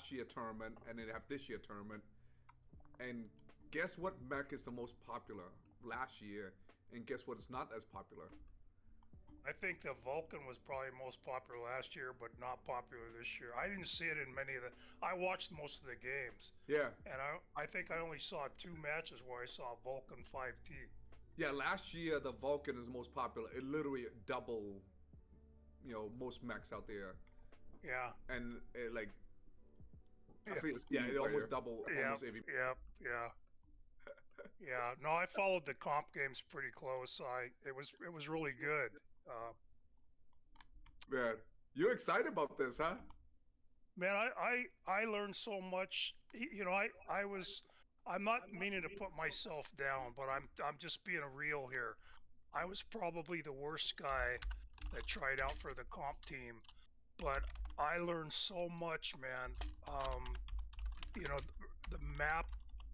last year tournament, and then they have this year tournament. And guess what mech is the most popular last year, and guess what is not as popular? I think the Vulcan was probably most popular last year, but not popular this year. I didn't see it in many of the. I watched most of the games. Yeah. And I think I only saw 2 matches where I saw Vulcan 5T. Yeah, last year the Vulcan is most popular. It literally double, most mechs out there. Yeah. And it like, I feel it almost double almost every. Yeah. Yeah. No, I followed the comp games pretty close. It was really good. Man, you're excited about this, huh? Man, I learned so much. I'm not meaning to put myself down, but I'm just being real here. I was probably the worst guy that tried out for the comp team, but I learned so much, man. The map,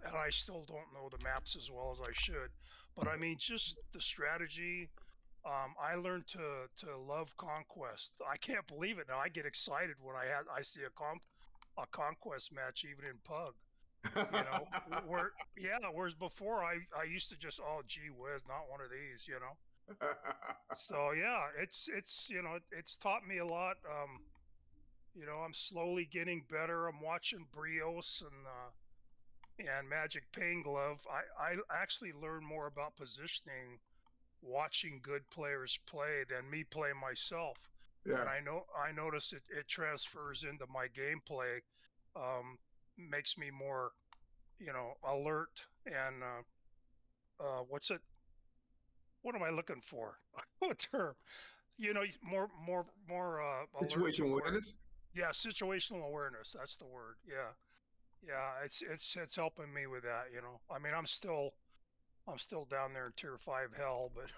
and I still don't know the maps as well as I should, but I mean, just the strategy. I learned to love conquest. I can't believe it now. I get excited when I see a conquest match even in Pug. Whereas before I used to just, oh gee whiz, not one of these. So yeah, it's taught me a lot. I'm slowly getting better. I'm watching Brios and Magic Pain Glove. I actually learned more about positioning watching good players play than me play myself. Yeah. And I notice it transfers into my gameplay, makes me more, alert and what am I looking for? What term? More Situational awareness. Yeah, situational awareness. That's the word. Yeah. It's helping me with that. I mean, I'm still down there in tier 5 hell, but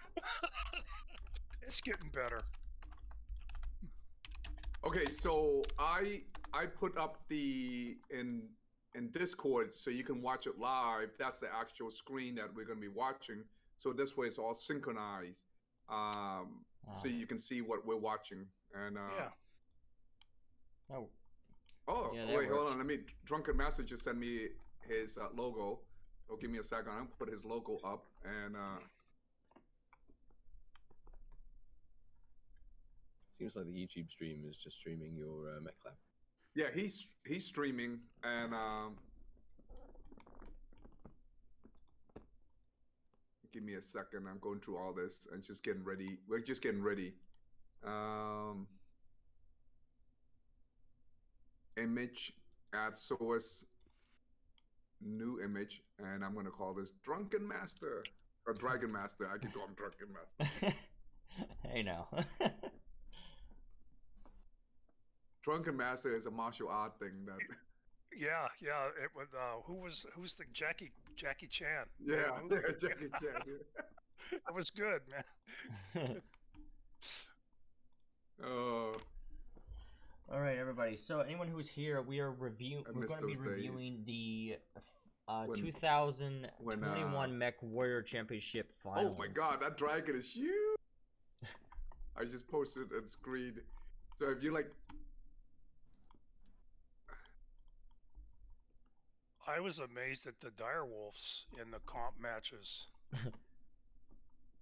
it's getting better. Okay, so I put up in Discord so you can watch it live. That's the actual screen that we're going to be watching. So this way it's all synchronized, so you can see what we're watching. And Oh. Oh, yeah, wait, works. hold on. Let me. Drunken Master just sent me his logo. Oh, give me a second. I'm gonna put his logo up and. Seems like the YouTube stream is just streaming your mech lab. Yeah, he's streaming and give me a second. I'm going through all this and just getting ready. We're just getting ready. Image, add source, new image, and I'm gonna call this Drunken Master or Dragon Master. I can call him Drunken Master. Hey now. Drunken Master is a martial art thing that. Yeah. It was who's the Jackie Chan? Yeah, Jackie Chan. Yeah. It was good, man. Oh. All right, everybody. So anyone who's here, we're going to be reviewing the 2021 MEchWarrior Championship Finals. Oh my God, that dragon is huge! I just posted a screen. So if you like. I was amazed at the direwolves in the comp matches.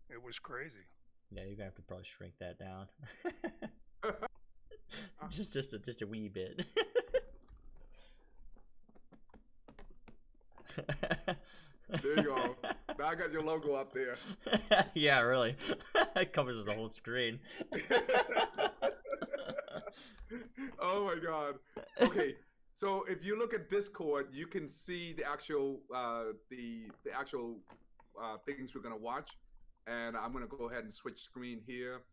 It was crazy. Yeah, you're gonna have to probably shrink that down. just a wee bit. There you go. Now I got your logo up there. Yeah, really. It covers the whole screen. Oh my God. Okay. So if you look at Discord, you can see the actual things we're gonna watch, and I'm gonna go ahead and switch screen here.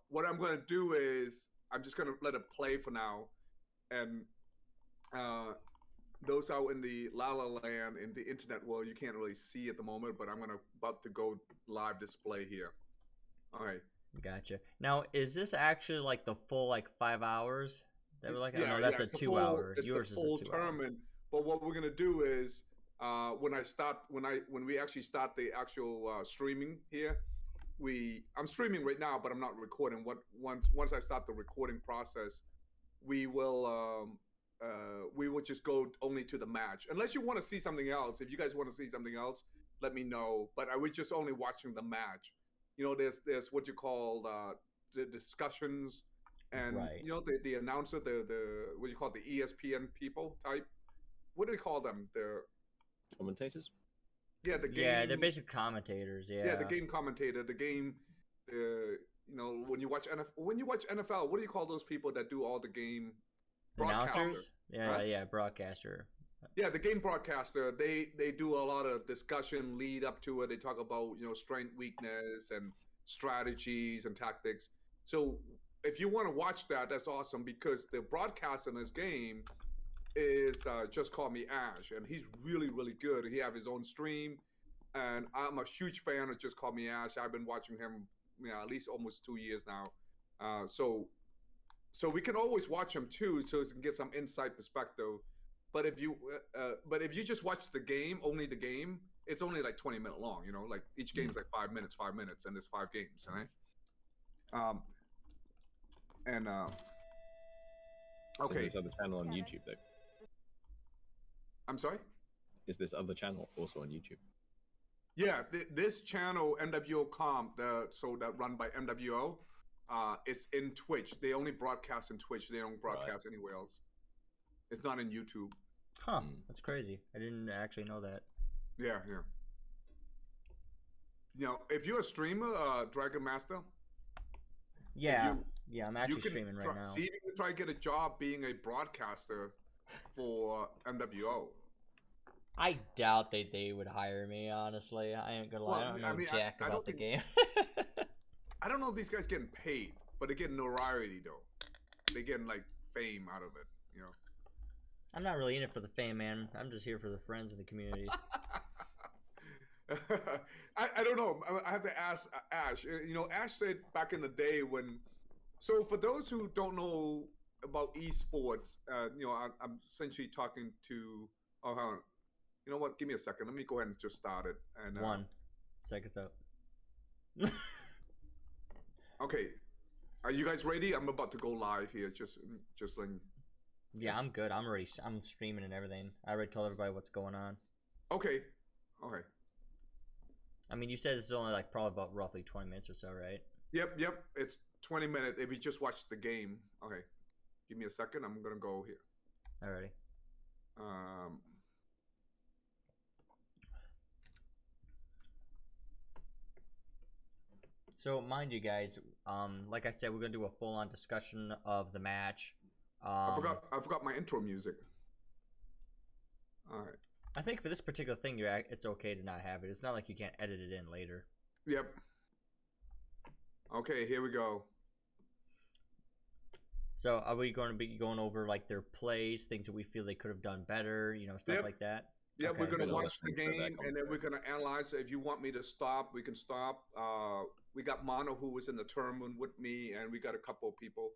What I'm gonna do is I'm just gonna let it play for now, and those out in the La La Land in the internet world, you can't really see at the moment, but I'm about to go live display here. All right. Gotcha. Now, is this actually like the full 5 hours? They were like, no, that's a 2 hour. Yours is a 2 tournament. But what we're gonna do is when we actually start the actual streaming here, I'm streaming right now, but I'm not recording. Once I start the recording process, we will we would just go only to the match. Unless you want to see something else. If you guys want to see something else, let me know. But I was just only watching the match. You know, there's what you call the discussions, and you know the announcer, the what do you call it, the ESPN people type. What do they call them? The commentators. Yeah, the game. Yeah, they're basic commentators. Yeah. Yeah, the game commentator, the game. You know, when you watch NFL, what do you call those people that do all the game? Announcers? Yeah, right? Yeah, broadcaster. Yeah, the game broadcaster. They do a lot of discussion lead up to it. They talk about, you know, strength, weakness, and strategies and tactics. So if you want to watch that, that's awesome, because the broadcaster in this game is Just Call Me Ash, and he's really, really good. He have his own stream, and I'm a huge fan of Just Call Me Ash. I've been watching him, you know, at least almost 2 years now. So we can always watch him too, so we can get some inside perspective. But if you just watch the game, only the game, it's only like 20-minute long. You know, like each game's like 5 minutes, and there's 5 games, right? Okay. Is this other channel on YouTube though? I'm sorry? Is this other channel also on YouTube? Yeah, this channel, NWO Comp, that run by MWO, it's in Twitch. They only broadcast in Twitch. They don't broadcast anywhere else. It's not in YouTube. Huh, that's crazy. I didn't actually know that. Yeah. You know, if you're a streamer, Dragon Master. Yeah, I'm actually streaming right now. See if you can try to get a job being a broadcaster for MWO. I doubt they would hire me, honestly. I ain't gonna lie. I don't know jack about the game. I don't know if these guys getting paid, but they're getting notoriety though. They're getting like fame out of it, you know. I'm not really in it for the fame, man. I'm just here for the friends in the community. I don't know. I have to ask Ash. You know, Ash said back in the day when. So for those who don't know about esports, you know, I'm essentially talking to. Oh, hold on. You know what? Give me a second. Let me go ahead and just start it. And 1 second's up. Okay, are you guys ready? I'm about to go live here. Just like. Yeah, I'm good. I'm streaming and everything. I already told everybody what's going on. Okay. I mean, you said this is only like probably about roughly 20 minutes or so, right? Yep. It's 20 minutes if you just watch the game. Okay. Give me a second. I'm gonna go here. Alrighty. So mind you guys, like I said, we're gonna do a full-on discussion of the match. I forgot my intro music. All right. I think for this particular thing, it's okay to not have it. It's not like you can't edit it in later. Yep. Okay, here we go. So are we going to be going over like their plays, things that we feel they could have done better, you know, stuff like that? Yeah, okay. We're going to watch the game, and then we're going to analyze it. If you want me to stop, we can stop. We got Mono, who was in the tournament with me, and we got a couple of people.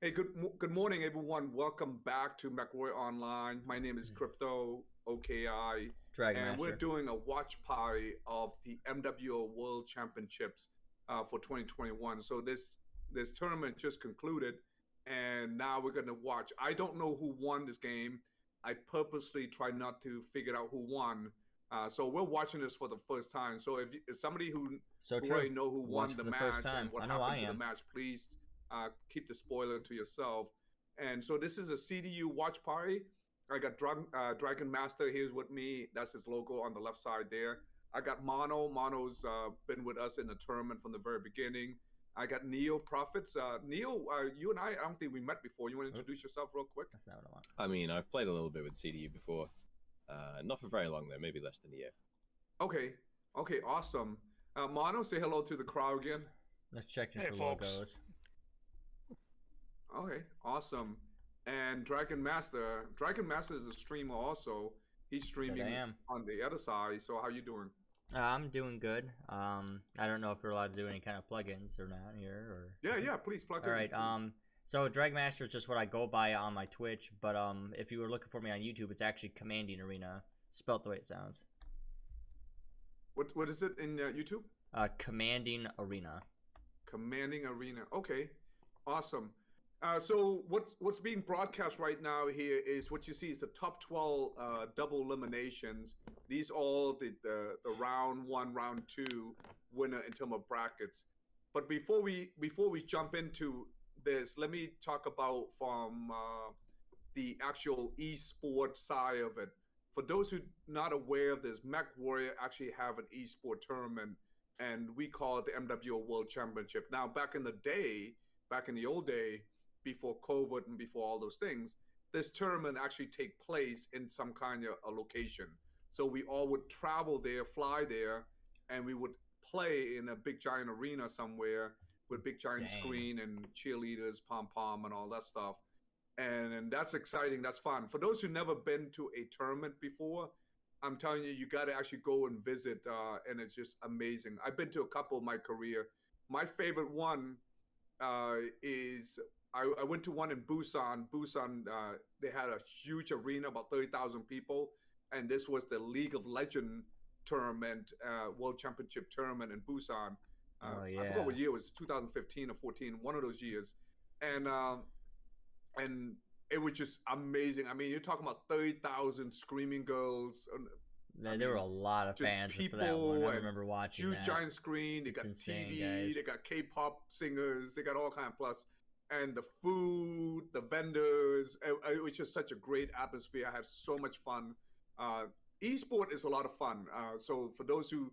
Hey, good morning, everyone. Welcome back to MEchWarrior Online. My name is Krytp, OKI, and we're doing a watch party of the MWO World Championships for 2021. So this tournament just concluded, and now we're going to watch. I don't know who won this game. I purposely try not to figure out who won. So we're watching this for the first time. So if somebody who already know who won the match and what happened to the match, please keep the spoiler to yourself. And so this is a CDU watch party. I got Dragon Master here's with me. That's his logo on the left side there. I got Mono. Mono's been with us in the tournament from the very beginning. I got Neo Prophets. Neo, you and I don't think we met before. You want to introduce yourself real quick? That's not what I want. I mean, I've played a little bit with CDU before. Not for very long though, maybe less than a year. Okay, awesome. Mono, say hello to the crowd again. Let's check in for logos. Okay, awesome. And Dragon Master is a streamer also. He's streaming on the other side. So how you doing? I'm doing good. I don't know if we're allowed to do any kind of plugins or not here. Or yeah, please plug in. All right. Please. So Dragon Master is just what I go by on my Twitch, but if you were looking for me on YouTube, it's actually Commanding Arena, spelt the way it sounds. What is it in YouTube? Commanding Arena. Commanding Arena. Okay, awesome. So what's being broadcast right now here is what you see is the top 12 double eliminations. These all the round one, round two winner in terms of brackets. But before we jump into this, let me talk about from the actual esports side of it. For those who not aware of this, MEchWarrior actually have an esport tournament, and we call it the MWO World Championship. Now, back in the old day, before COVID and before all those things, this tournament actually take place in some kind of a location. So we all would travel there, fly there, and we would play in a big giant arena somewhere with big giant screen and cheerleaders, pom pom, and all that stuff. And that's exciting. That's fun. For those who've never been to a tournament before, I'm telling you, you got to actually go and visit, and it's just amazing. I've been to a couple of my career. My favorite one is I went to one in Busan. Busan, they had a huge arena, about 30,000 people, and this was the League of Legends tournament, World Championship tournament in Busan. I forgot what year it was, 2015 or 14, one of those years, and it was just amazing. I mean, you're talking about 30,000 screaming girls. Man, there were a lot of fans for that one. I remember watching huge that. Giant screen. They got insane, TV. Guys. They got K-pop singers. They got all kind of plus. And the food, the vendors. It was just such a great atmosphere. I had so much fun. Esport is a lot of fun. So for those who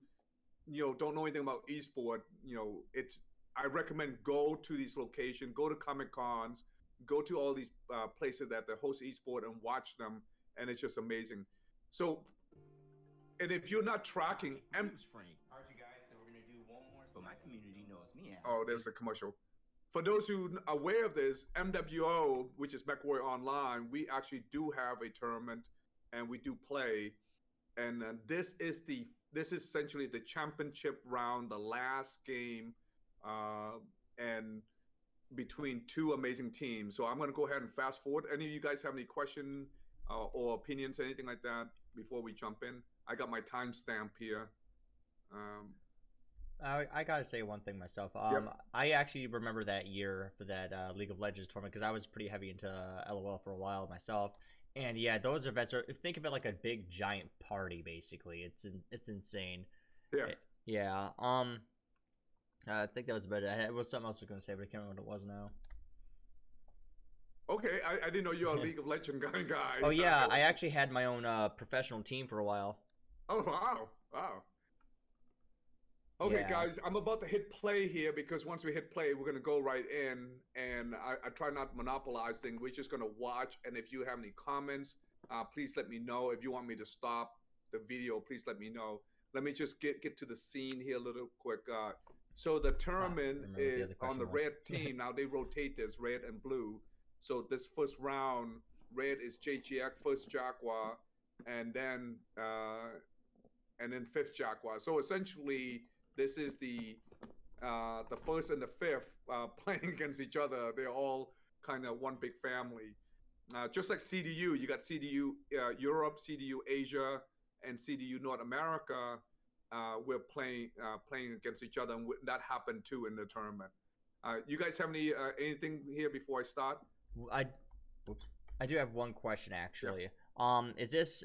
don't know anything about esport, I recommend go to these locations, go to Comic Cons, go to all these places that they host esport and watch them, and it's just amazing. So, and if you're not tracking, Aren't you guys? So we're gonna do one more. But my community knows me as. Oh, there's a commercial. For those who are aware of this, MWO, which is MEchWarrior Online, we actually do have a tournament, and we do play. And this is essentially the championship round, the last game, and between two amazing teams. So I'm going to go ahead and fast forward. Any of you guys have any questions or opinions, anything like that, before we jump in? I got my timestamp here. I gotta say one thing myself. Yep. I actually remember that year for that League of Legends tournament because I was pretty heavy into LOL for a while myself. And yeah, those events are, think of it like a big giant party. Basically, it's insane. Yeah. I think that was about it. It was something else I was going to say, but I can't remember what it was now. Okay, I didn't know you're a League of Legends guy. Oh yeah, I actually had my own professional team for a while. Oh wow. Okay, guys, I'm about to hit play here because once we hit play, we're going to go right in, and I try not to monopolize things. We're just going to watch, and if you have any comments, please let me know. If you want me to stop the video, please let me know. Let me just get to the scene here a little quick. So the tournament is on the red team. Now they rotate this, red and blue. So this first round, red is JGX, first Jaguar, and then fifth Jaguar. So essentially, this is the first and the fifth playing against each other. They're all kind of one big family. Just like CDU, you got CDU Europe, CDU Asia, and CDU North America. We're playing against each other, and that happened too in the tournament. You guys have anything here before I start? I do have one question actually. Is this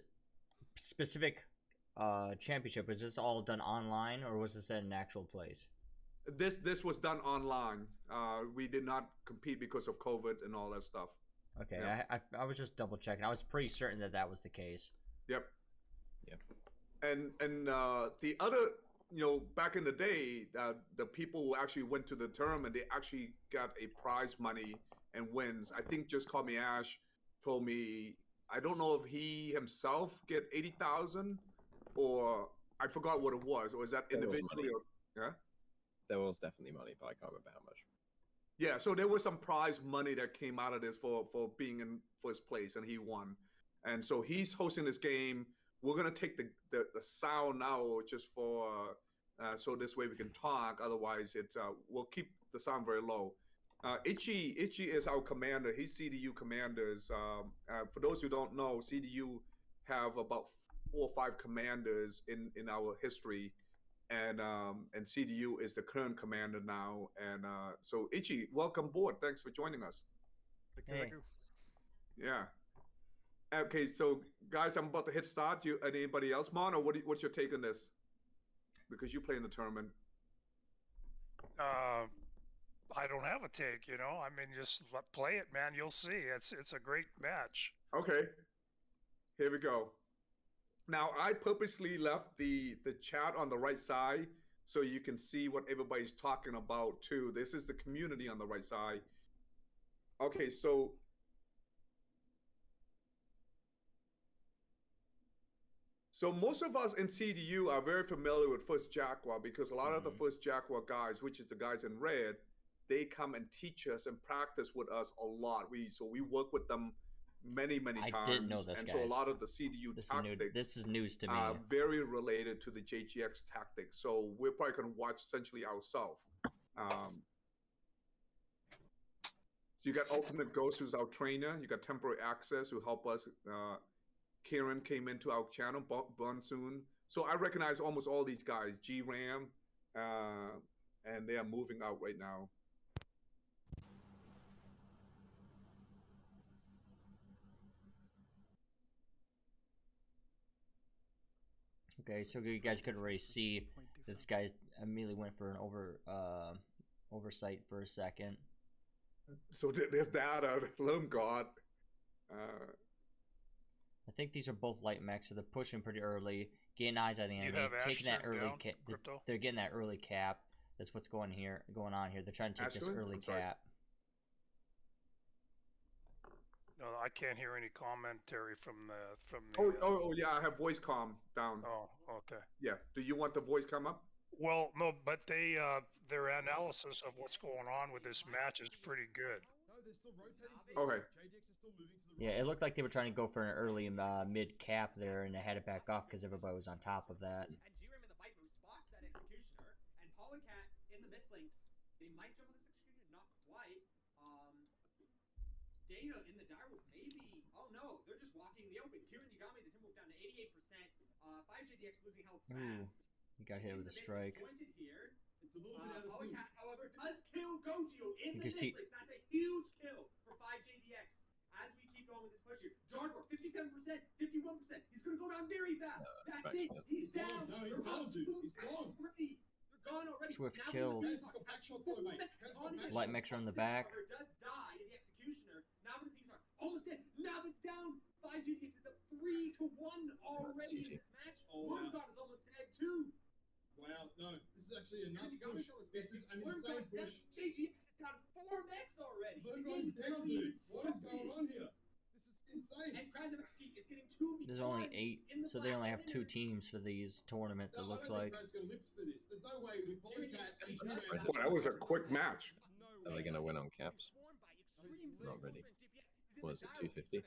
specific championship, was this all done online or was this at an actual place? This was done online. We did not compete because of COVID and all that stuff. Okay, yeah. I was just double checking. I was pretty certain that was the case. Yep. And the other, back in the day, the people who actually went to the tournament, they actually got a prize money and wins. I think Just Call Me Ash told me, I don't know if he himself get 80,000 or I forgot what it was. Or is that individually? There was definitely money, but I can't remember how much. Yeah, so there was some prize money that came out of this for being in first place, and he won. And so he's hosting this game. We're gonna take the sound now just for so this way we can talk. Otherwise, we'll keep the sound very low. Ichi is our commander. He's CDU commanders. For those who don't know, CDU have about 4 or 5 commanders in our history, and CDU is the current commander now. And so Ichi, welcome aboard. Thanks for joining us. Thank you, Hey. thank you. Yeah. Okay, so guys, I'm about to hit start. You, anybody else, Mono? What's your take on this? Because you play in the tournament. I don't have a take, you know. I mean, just play it, man. You'll see. It's a great match. Okay. Here we go. Now I purposely left the chat on the right side so you can see what everybody's talking about too. This is the community on the right side. Okay, so most of us in CDU are very familiar with First Jaguar because a lot of the First Jaguar guys, which is the guys in red, they come and teach us and practice with us a lot. We work with them many times. I didn't know this, and guys. so a lot of the CDU tactics this is news to me. are very related to the JGX tactics. So we're probably going to watch essentially ourselves. So you got Ultimate Ghost, who's our trainer. You got Temporary Access, who help us. Kieran came into our channel, Bunsoon. So I recognize almost all these guys, G-Ram, and they are moving out right now. Okay, so you guys could already see this guy immediately went for an oversight for a second. So there's that, Lone God. I think these are both light mechs, so they're pushing pretty early, getting eyes on the enemy, taking that early cap. They're getting that early cap. That's what's going on here. They're trying to take this early cap. No, I can't hear any commentary from the. Oh yeah, I have voice comm down. Oh, okay. Yeah. Do you want the voice come up? Well, no, but their analysis of what's going on with this match is pretty good. Okay. Yeah, it looked like they were trying to go for an early mid cap there, and they had it back off because everybody was on top of that. And G-Ram in the Viper who spots that Executioner, and Polycat in the mislinks. They might jump on this Executioner, not quite. Dana in the dire wolf, maybe. Oh no, they're just walking in the open. Kieran Yagami, the Timberwolf down to 88%. 5JDX losing health fast. He got hit with a strike. Here. It's a little bit out of sync. Polycat, however, does kill Gogio in the see... mislinks. That's a huge kill for 5JDX. As we keep going with this push here, Jaguar 57%, 51%. He's gonna go down very fast. That's it. He's down. No, he's gone, dude. He's gone. They're gone already. Swift now kills. Light mechs are in the back. Does die in the Executioner. Now the Pings are almost dead. Now that's down. 5GDX is up 3-1 already in this match. Worm God is almost dead too. Wow, no, this is actually a nuts push. This is an insane push. JGX is down 4 mechs already. They're going down, dude. What is going on here? This is insane. And Krasnowski is getting 2v1. There's only 8, so they only have 2 teams for these tournaments, it looks like. There's no way with Polycat and G-Ram. Well, that was a quick match. Are they going to win on caps? Not really. What is it, 250?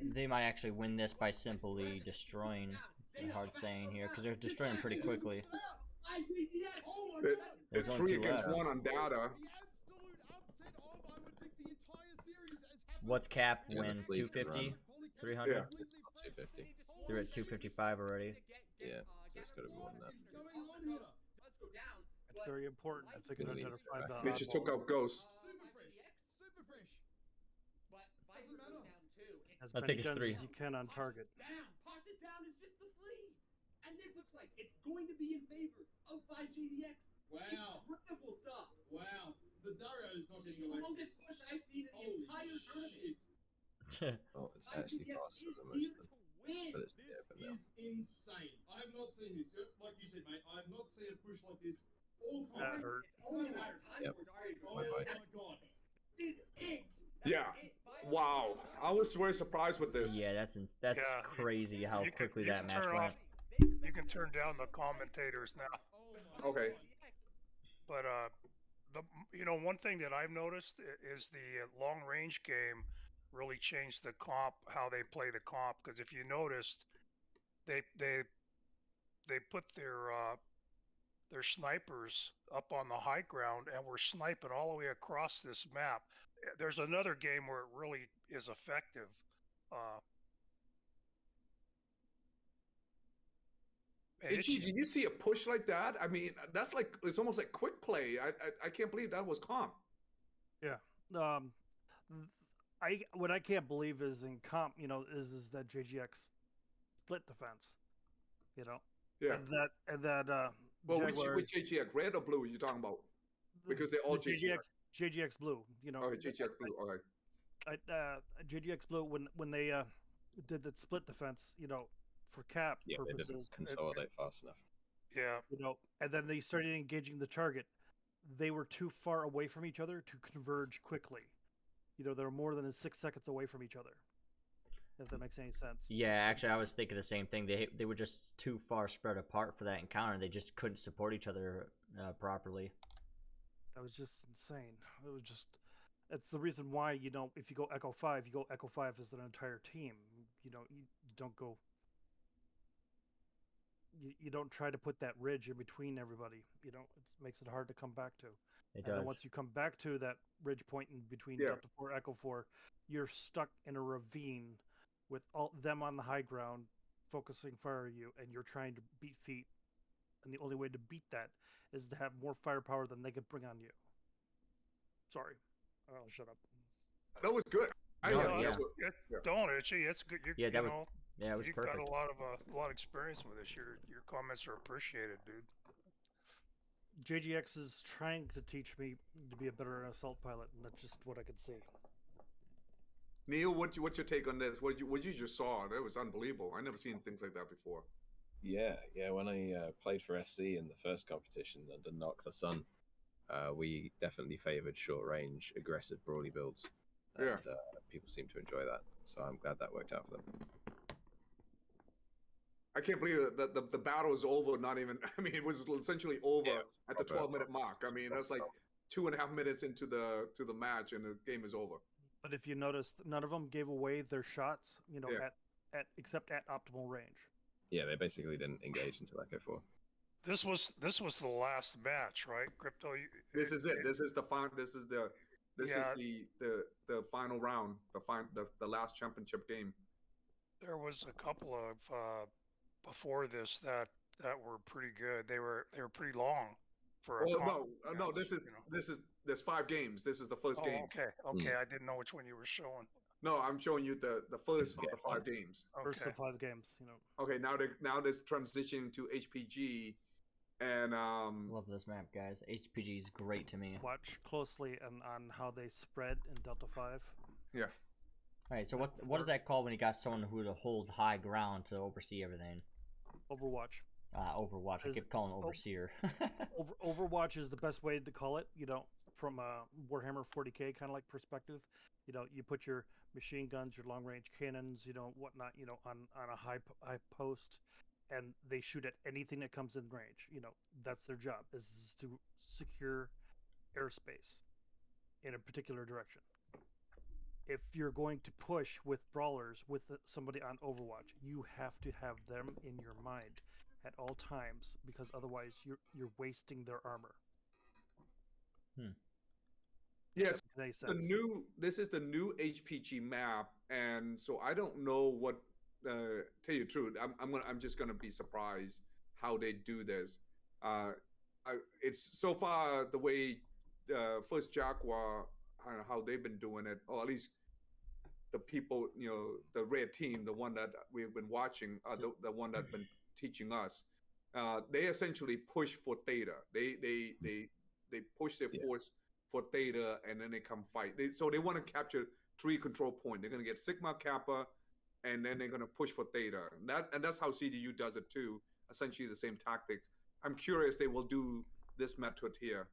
They might actually win this by simply destroying. It's a hard saying here, because they're destroying pretty quickly. There's It's only 3 2 against left. 1 on data. What's cap Yeah, win? the Leaf can 250? run. 300? Yeah. 250. They're at 255 already. Yeah, so it's got to be more than that. It's very important if they can Really identify is the. They just took out Ghost. As I think it's many 3. guns as you can on target. Down. Pasha's down is just the flea. And this looks like it's going to be in favor of 5JDX. Wow. Incredible stuff. Wow. The Dario is not getting away from Strongest this. push I've seen in the Holy entire tournament. shit. Oh, it's actually 5JDX faster is than here most of them. to win. But it's This yeah, but no. is insane. I have not seen this. Like you said, mate, I have not seen a push like this all That time. hurt. It's only a matter of time Yep. before Dario goes. Oh Bye-bye. my god. This is it. Yeah. Wow. I was very surprised with this. Yeah, that's Yeah, crazy how you can- quickly you that can match turn went. off- You can turn down the commentators now. Okay. But one thing that I've noticed is the long range game really changed the comp, how they play the comp. Because if you noticed, they put their snipers up on the high ground and were sniping all the way across this map. There's another game where it really is effective. And Itchy, did you see a push like that? I mean, that's like, it's almost like quick play. I can't believe that was comp. Yeah. Um, what I can't believe is in comp, is that JGX split defense, you know, Yeah. and that Well, Jaguars, which JGX, red or blue? You're talking about? Because they're all the JGX Blue, Okay, JGX blue. Okay. JGX Blue when they did that split defense, for cap Yeah, they didn't purposes, consolidate fast enough. Yeah. and then they started engaging the target. They were too far away from each other to converge quickly. They were more than 6 seconds away from each other. If that makes any sense. Yeah, actually, I was thinking the same thing. They were just too far spread apart for that encounter. They just couldn't support each other properly. That was just insane. It was just. It's the reason why if you go Echo 5, you go Echo 5 as an entire team. You don't go. You don't try to put that ridge in between everybody. It makes it hard to come back to. It And then does. once you come back to that ridge point in between Yeah. Delta 4, Echo 4, you're stuck in a ravine with all them on the high ground, focusing fire at you, and you're trying to beat feet. And the only way to beat that is to have more firepower than they could bring on you. Sorry, I'll shut up. That was good. No, guess yeah. that was- yeah. Don't Itchy. It's good. Yeah, that was yeah, it was You've perfect. got a lot of experience with this. Your comments are appreciated, dude. JGX is trying to teach me to be a better assault pilot, and that's just what I could see. Neil, what's your take on this? What you just saw? That was unbelievable. I never seen things like that before. Yeah. When I played for SC in the first competition under Knock the Sun, we definitely favoured short range, aggressive brawly builds. And Yeah. People seem to enjoy that. So I'm glad that worked out for them. I can't believe that the battle is over. Not even. I mean, it was essentially over Yeah, it was at the proper 12-minute mark. I mean, that's like 2.5 minutes into the match, and the game is over. But if you noticed, none of them gave away their shots, Yeah. at except at optimal range. Yeah, they basically didn't engage until Echo 4. This was the last match, right? Crypto. This is it. This is the final. This is the final round. The last championship game. There was a couple of before this that were pretty good. They were pretty long for. Well, no. There's 5 games. This is the first game. Okay. I didn't know which one you were showing. No, I'm showing you the first of the 5 games. First Okay. of 5 games, Okay, now there's transitioning to HPG, and Love this map, guys. HPG is great to me. Watch closely on how they spread in Delta 5. yeah. All right, so what is that called when you got someone who holds high ground to oversee everything? Overwatch. Overwatch. I keep calling it overseer. Overwatch is the best way to call it, from a Warhammer 40k kind of like perspective. You put your machine guns, your long range cannons, whatnot, on a high post, and they shoot at anything that comes in range. That's their job, is to secure airspace in a particular direction. If you're going to push with brawlers with somebody on Overwatch, you have to have them in your mind at all times, because otherwise you're wasting their armor. Yes, Makes the sense. this is the new HPG map, and so I don't know what. Tell you the truth, I'm just gonna be surprised how they do this. It's so far the way first Jaguar, how they've been doing it, or at least the people, the red team, the one that we've been watching, the one that's been teaching us. They essentially push for theta. They push their force for theta, and then they come fight. So they want to capture 3 control point. They're going to get Sigma, Kappa, and then they're going to push for theta. And that's how CDU does it too. Essentially the same tactics. I'm curious they will do this method here.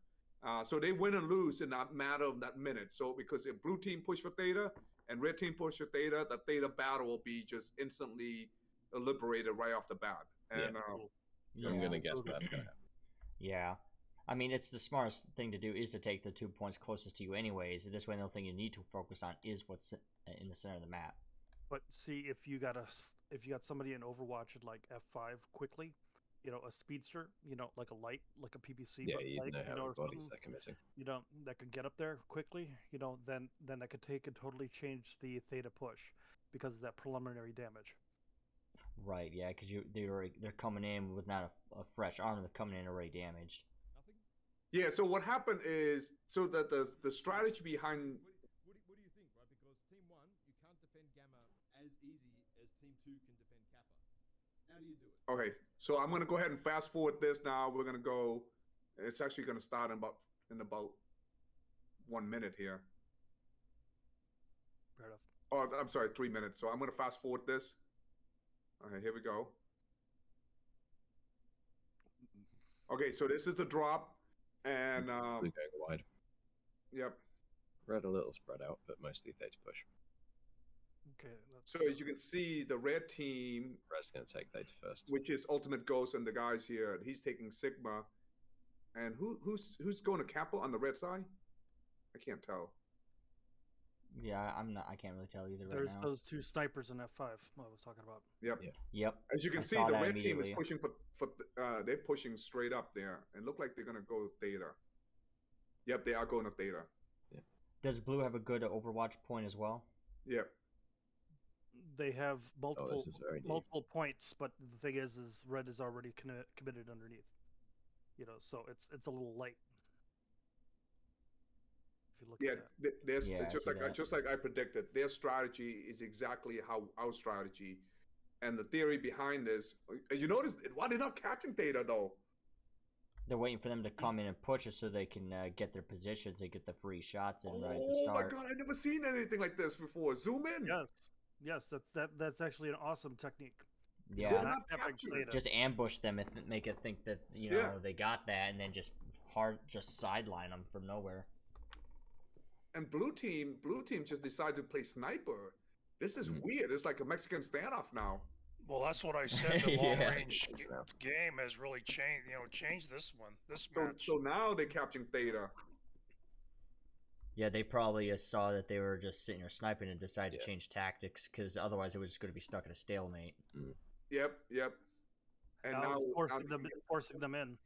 So they win and lose in that matter of that minute. So because if blue team push for theta and red team push for theta, the theta battle will be just instantly liberated right off the bat. And I'm going to guess that's going to happen. Yeah. I mean, it's the smartest thing to do is to take the 2 points closest to you anyways. This way, the only thing you need to focus on is what's in the center of the map. But see, if you got somebody in Overwatch at like F5 quickly, a speedster, like a light, like a PPC, Yeah, but you like, know how many or bodies something, they're committing. that could get up there quickly, then that could take and totally change the theta push because of that preliminary damage. Right, yeah, because they're coming in with not a fresh armor. They're coming in already damaged. Yeah. So what happened is, so that the strategy behind. What do you think, right? Because Team 1, you can't defend Gamma as easy as Team 2 can defend Kappa. How do you do it? Okay, so I'm gonna go ahead and fast forward this now. We're gonna go. It's actually gonna start in about 1 minute here. Fair enough. Oh, I'm sorry, 3 minutes. So I'm gonna fast forward this. Okay, here we go. Okay, so this is the drop, and Blue going wide. yep. Red a little spread out, but mostly theta push. Okay. That's... So as you can see, the red team, Red's going to take theta first. which is Ultimate Ghost and the guys here, he's taking Sigma. And who's going to Kappa on the red side? I can't tell. Yeah, I'm not. I can't really tell either There's right now. those two snipers in F5 I was talking about. Yep. Yeah. Yep. As you can I see, saw the that red team is immediately. pushing they're pushing straight up there, and look like they're gonna go theta. Yep, they are going to theta. Does blue have a good Overwatch point as well? Yep. They have multiple this is very deep. multiple points, but the thing is red is already committed underneath. You know, so it's a little light. If you look Yeah, at that. there's Yeah, I just see like that. just like I predicted. Their strategy is exactly how our strategy, and the theory behind this. You notice why they're not catching theta though? They're waiting for them to come in and push us so they can get their positions and get the free shots in right at the Oh my start. god, I've never seen anything like this before. Zoom in. Yes, that's actually an awesome technique. Yeah. They're Not not having capturing. theta. Just ambush them and make it think that Yeah. they got that, and then just sideline them from nowhere. And blue team just decided to play sniper. This is weird. It's like a Mexican standoff now. Well, that's what I said. The long Yeah. range game has really changed. Changed this one, this So, match. so now they're capturing theta. Yeah, they probably saw that they were just sitting there sniping and decided Yeah. to change tactics because otherwise it was just going to be stuck at a stalemate. Yep. And Now it's now forcing them in.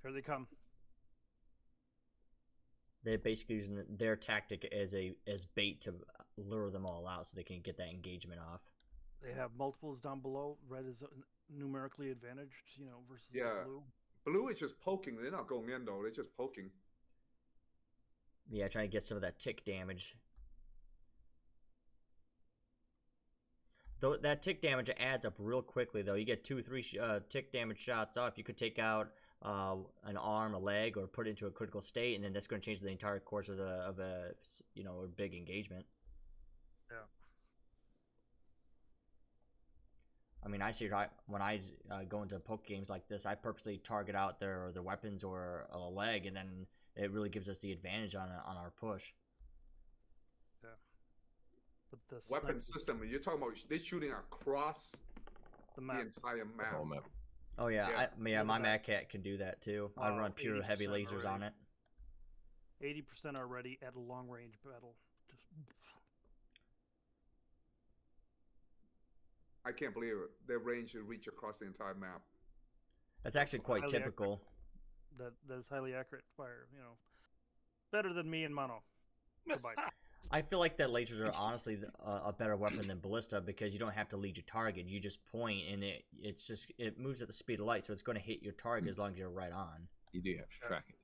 Here they come. They're basically using their tactic as bait to lure them all out so they can get that engagement off. They have multiples down below. Red is numerically advantaged, versus the Yeah. blue. blue is just poking. They're not going in though. They're just poking. Yeah, trying to get some of that tick damage. Though that tick damage adds up real quickly, though. You get 2-3 tick damage shots off. You could take out an arm, a leg, or put it into a critical state, and then that's going to change the entire course of a big engagement. Yeah. I mean, I see when I go into poke games like this, I purposely target out their weapons or a leg, and then it really gives us the advantage on our push. Yeah. But the Weapon snipers- system. You're talking about they're shooting across the the map. entire The map. whole map. Oh yeah, Yeah. my Mad Cat can do that too. I Oh, run pure heavy 80% lasers on already. it. 80% already at a long range battle. Just I can't believe it. Their range will reach across the entire map. That's actually quite Highly typical. that is highly accurate fire. Better than me and mono. Goodbye. I feel like that lasers are honestly a better weapon than ballista because you don't have to lead your target. You just point and it moves at the speed of light, so it's going to hit your target as long as you're right on. You do have to track it.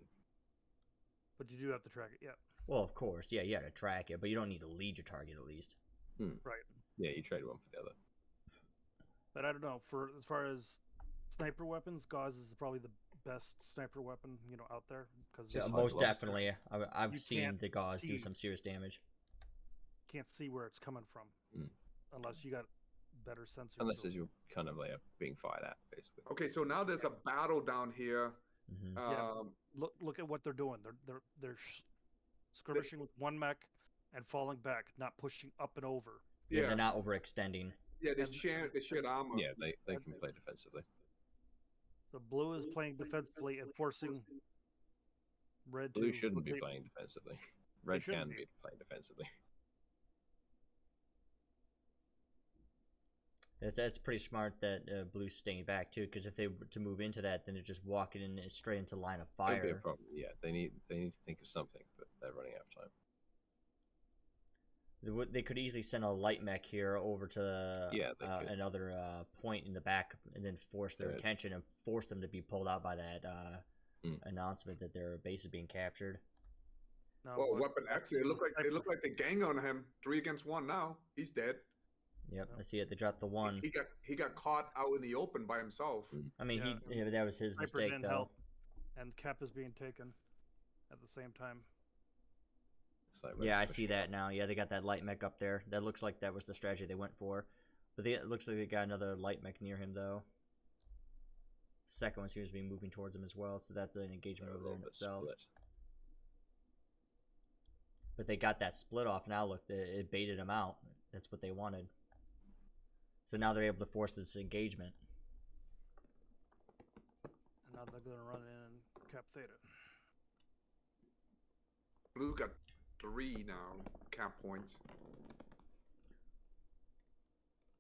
But you do have to track it. Yeah. Well, of course, yeah, you got to track it, but you don't need to lead your target at least. Right. Yeah, you trade one for the other. But I don't know. For as far as sniper weapons, Gauze is probably the best sniper weapon out there because Yeah, Just most like Ballista. definitely. I've You seen can't the gauze do see. some serious damage. can't see where it's coming from unless you got better sensors. Unless or- as you're kind of like being fired at, basically. Okay, so now there's a battle down here. Hmm. Yeah. Look at what they're doing. They're skirmishing with one mech and falling back, not pushing up and over. Yeah, Yeah, they're not overextending. yeah, they shared armor. Yeah, they can play defensively. So blue is playing defensively and forcing red Blue to shouldn't be rotate. playing defensively. Red shouldn't can be. be playing defensively. That's pretty smart that Blue's staying back too, because if they were to move into that, then they're just walking in straight into line of Could be a fire. problem. Yeah, they need to think of something, but they're running out of time. They could easily send a light mech here over to Yeah, they could. another point in the back, and then force their Good. attention and force them to be pulled out by that announcement that their base is being captured. No, Well, what- Weapon X. It looked like they gang on him. 3 against 1 now. He's dead. Yep, I see it. They dropped the one. He got caught out in the open by himself. I mean, Yeah. that was his Sniper mistake, didn't though. help, and Cap is being taken at the same time. It's like Yeah, I Red's see pushing that now. Yeah, they got that light mech up there. That looks like that was the strategy they went for. But it looks like they got another light mech near him, though. Second one seems to be moving towards him as well, so that's an engagement They're a over there in little bit itself. split. But they got that split off now. Look, it baited them out. That's what they wanted. So now they're able to force this engagement. And now they're going to run in and Cap Theta. Blue got 3 now. Cap points.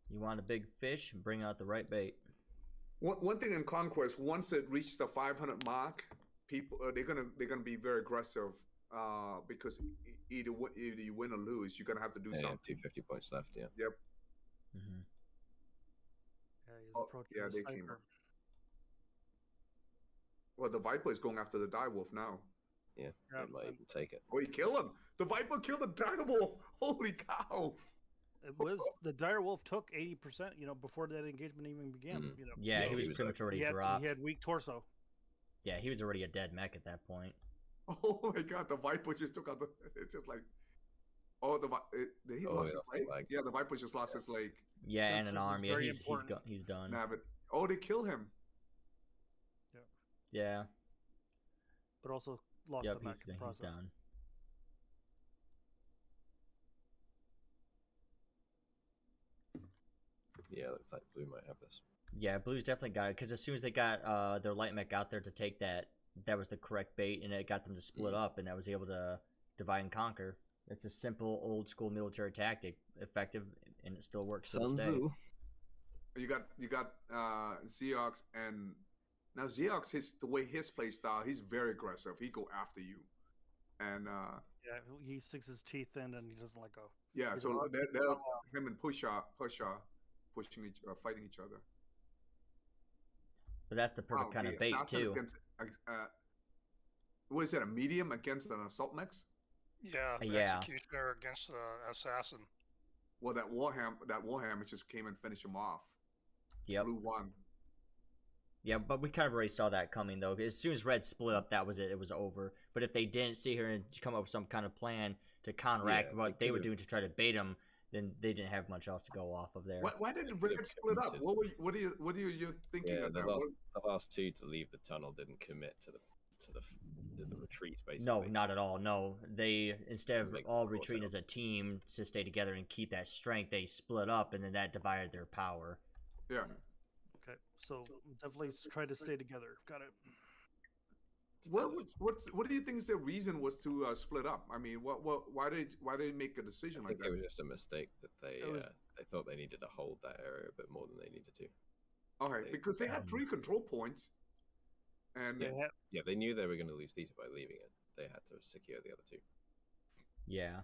You want a big fish? Bring out the right bait. One thing in Conquest, once it reaches the 500 mark, people they're gonna be very aggressive. Because either you win or lose, you're gonna have to do Yeah, something. 250 points left. Yeah. Yep. Mm-hmm. Yeah, he's Oh, approaching yeah, the they came sniper. up. Well, the Viper is going after the Direwolf now. Yeah. Yeah, They might and- even take it. Oh, he killed him! The Viper killed the Direwolf! Holy cow! It was the dire wolf took 80%. before that engagement even began. Mm. Yeah, Yeah, he was he was pretty much already he had, dropped. he had weak torso. Yeah, he was already a dead mech at that point. Oh my god, the Viper just took out the. It's just like. Oh, he Oh, lost he his lost his leg? leg. Yeah, the Viper just lost his leg. Yeah, and an Senses is arm. Yeah, very he's important. he's done. Nah, but they kill him. Yeah. But also lost Yep, the mech in the he's process. done. Yeah, looks like Blue might have this. Yeah, Blue's definitely got it because as soon as they got their light mech out there to take that was the correct bait, and it got them to split up, and that was able to divide and conquer. It's a simple, old school military tactic, effective, and it still works to this day. You got Xeox, and now Xeox, the way his play style, he's very aggressive. He go after you, and Yeah, he sticks his teeth in and he doesn't let go. yeah, He's so a lot- they're him and Pusha fighting each other. But that's the perfect Wow, kind the of bait assassin too. Against, what is that? A medium against an assault mech? Yeah, the Yeah. executioner against the assassin. Well, that Warhammer just came and finished him off. Yep. Blue won. Yeah, but we kind of already saw that coming though. As soon as Red split up, that was it. It was over. But if they didn't sit here and come up with some kind of plan to counteract Yeah, what they they were could've- doing to try to bait him, then they didn't have much else to go off of there. Why did They Red could've split up? committed. What are you thinking Yeah, of the that? last two to leave the tunnel didn't commit to the retreat, basically. No, not at all. No, they instead of Like, all fought retreating out. as a team to stay together and keep that strength, they split up, and then that divided their power. Yeah. Okay, so definitely try to stay together. Got it. What do you think is the reason was to split up? I mean, why did they make a decision I like think it that? was just a mistake that they It was- they thought they needed to hold that area a bit more than they needed to. Okay, because they had 3 control points, and They had, Yeah, they knew they were going to lose these by leaving it. They had to secure the other two. Yeah.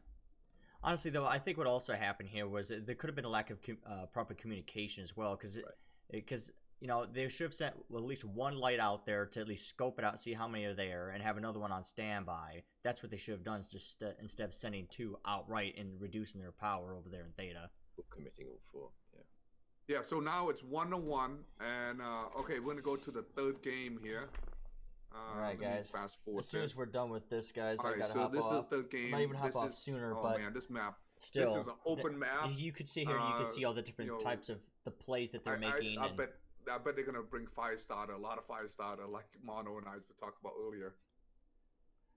Honestly, though, I think what also happened here was there could have been a lack of proper communication as well, because they should have sent at least one light out there to at least scope it out, see how many are there, and have another one on standby. That's what they should have done, just instead of sending 2 outright and reducing their power over there in Theta. Or committing all 4. Yeah. yeah. So now it's 1-1, and okay, we're gonna go to the 3rd game here. All right, let me guys. Fast forward. As soon as we're done with this, guys, I Alright, gotta so hop this off. is the 3rd game. I might even hop This off is- sooner, oh but man, this map. still, This is an open map. You could see here, you can see all the different types of the plays that they're making. I and bet they're gonna bring Firestarter, a lot of Firestarter, like Mono and I talked about earlier.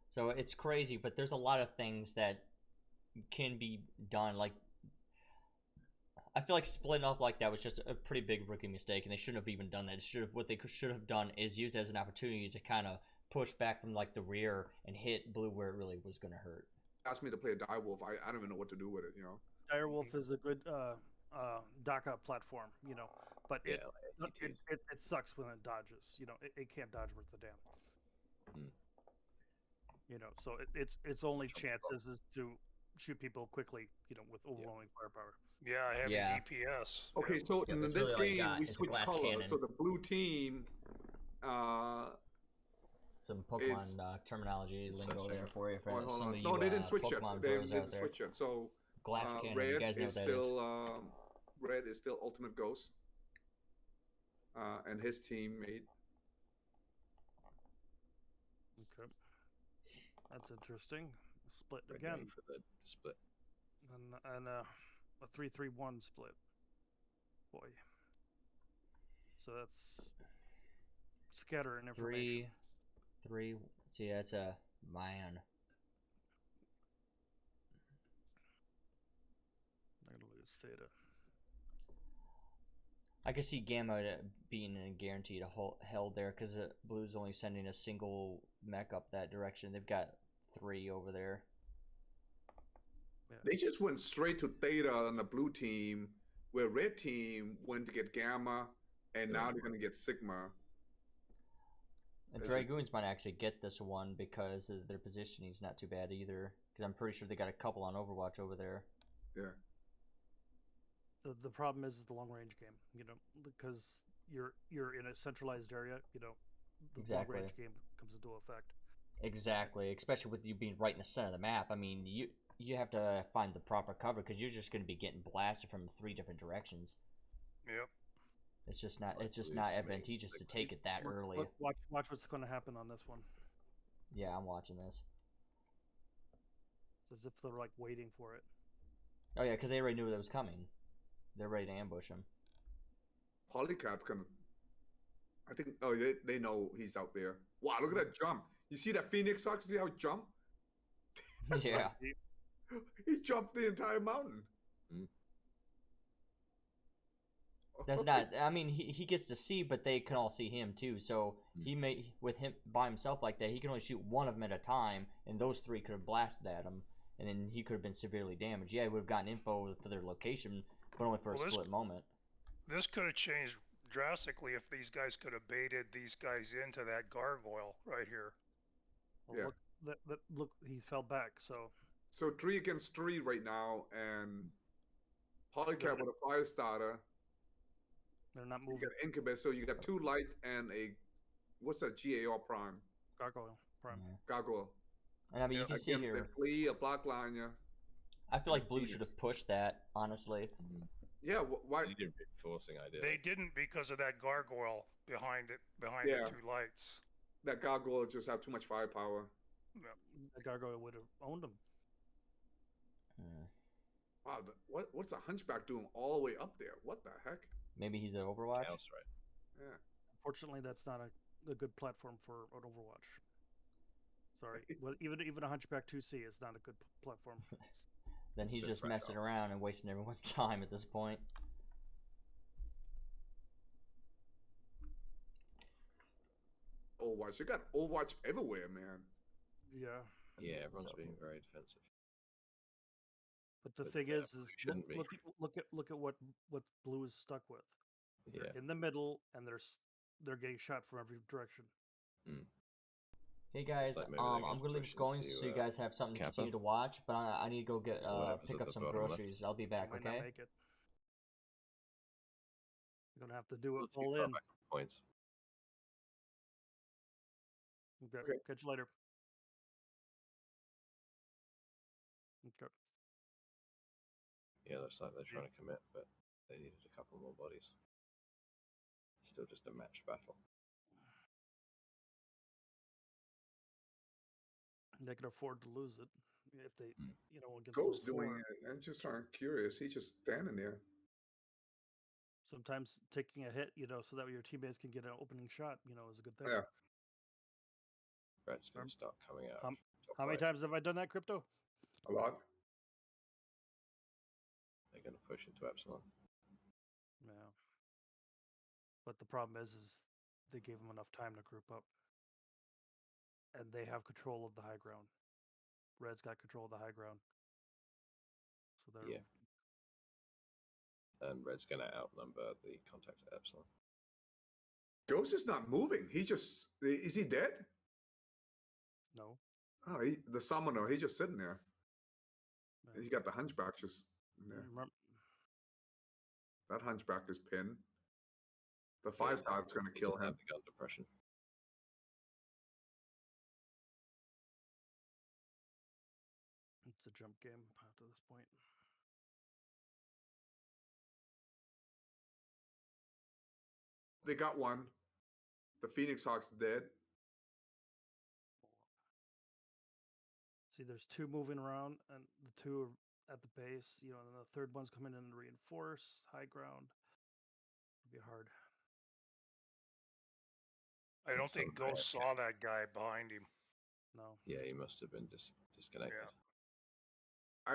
So it's crazy, but there's a lot of things that can be done. Like, I feel like splitting off like that was just a pretty big rookie mistake, and they shouldn't have even done that. What they should have done is use it as an opportunity to kind of push back from like the rear and hit Blue where it really was going to hurt. Asked me to play a Direwolf. I don't even know what to do with it. Direwolf is a good DACA platform, but Yeah, it, like AC2s. it sucks when it dodges. It can't dodge worth a damn. So its only chances is to shoot people quickly, with overwhelming firepower. Yeah, heavy Yeah. DPS. Okay, so Yeah, in that's this really all you game got. we It's a switch glass colors. cannon. So the blue team Some Pokemon It's- terminology It's lingo first there turn. for you. For hold some on. of you No, they didn't switch Pokemon yet. They bros out didn't there. switch yet. So Glass cannon. You red guys know is what that is. still red is still Ultimate Ghost, and his teammate. Okay. That's interesting. Split We're again. going for the split. And a 3-3-1 split. Boy. So that's scattering information. 3. See, that's a man. I'm gonna lose theta. I can see Gamma being a guaranteed held there because Blue's only sending a single mech up that direction. They've got 3 over there. Yeah. They just went straight to Theta on the blue team, where red team went to get Gamma, and now they're gonna get Sigma. And As Dragoons might actually get this one because their positioning's not too bad either. Because I'm pretty sure they got a couple on Overwatch over there. Yeah. The problem is the long range game, because you're in a centralized area, the Exactly. long range game comes into effect. Exactly, especially with you being right in the center of the map. I mean, you have to find the proper cover because you're just going to be getting blasted from 3 different directions. Yep. It's just not. It's like It's just Blue's not doing advantageous to quickly. take it that early. Watch what's going to happen on this one. Yeah, I'm watching this. It's as if they're like waiting for it. Oh yeah, because they already knew it was coming. They're ready to ambush him. Polycat's gonna. I think. Oh, they know he's out there. Wow, look at that jump! You see that Phoenix Sox? See how it jumped? Yeah. He jumped the entire mountain. That's not. I mean, he gets to see, but they can all see him too. So he may, with him by himself like that, he can only shoot one of them at a time, and those 3 could have blasted at him, and then he could have been severely damaged. Yeah, he would have gotten info for their location, but only for a split moment. This could have changed drastically if these guys could have baited these guys into that gargoyle right here. Well, Yeah. look, he fell back. So 3 against 3 right now, and Polycat with a fire starter. they're not You moving. got Incubus, so you got 2 light and a what's that GAR prime? Gargoyle prime. Yeah. Gargoyle. And I mean, you can see Against here. a flea, a black line, yeah. I feel like and Blue Phoenix. should have pushed that. Honestly. Yeah, why? They did reinforcing idea. They didn't because of that gargoyle behind Yeah. the 2 lights. That gargoyle just have too much firepower. The gargoyle would have owned him. Wow, what's a hunchback doing all the way up there? What the heck? Maybe he's at Overwatch. Chaos, right? Yeah. Unfortunately, that's not a good platform for an Overwatch. Sorry, well, even a Hunchback 2C is not a good platform. Then It's he's been just fragile. messing around and wasting everyone's time at this point. Overwatch. You got Overwatch everywhere, man. Yeah, Yeah, everyone's So- being very defensive. but the But, thing is shouldn't be. look at what Blue is stuck with. Yeah. They're in the middle, and they're getting shot from every direction. Hey guys, like maybe they're I'm going to gonna leave push this going into, so you guys have something to Kappa. continue to watch. But I need to go get Whatever's pick at up the some bottom left. groceries. I'll be back. Might Okay. not make it. You're gonna have to do Not it too all far in. back on points. Okay. Catch you later. Okay. Yeah, looks like they're trying to commit, but they needed a couple more bodies. Still just a matched battle. They can afford to lose it if they, against Ghost those 4. doing it. I'm just trying curious. He's just standing there. Sometimes taking a hit, so that your teammates can get an opening shot, is a good thing. Yeah. Red's going to start coming out. How many times have I done that, Crypto? A lot. They're going to push into Epsilon. Yeah. But the problem is they gave them enough time to group up. And they have control of the high ground. Red's got control of the high ground. So they're Yeah. And Red's going to outnumber the contacts at Epsilon. Ghost is not moving. Is he dead? No. Oh, the summoner. He's just sitting there. No. And he got the hunchback just in there. That hunchback is pinned. The fire star's going to kill Doesn't him. have the gun depression. jump game to this point. They got one. The Phoenix Hawks dead. See, there's two moving around, and the two are at the base. And then the third one's coming in to reinforce high ground. It'll be hard. I don't That's think some Ghost saw that guy behind him. No. Yeah, he must have been disconnected.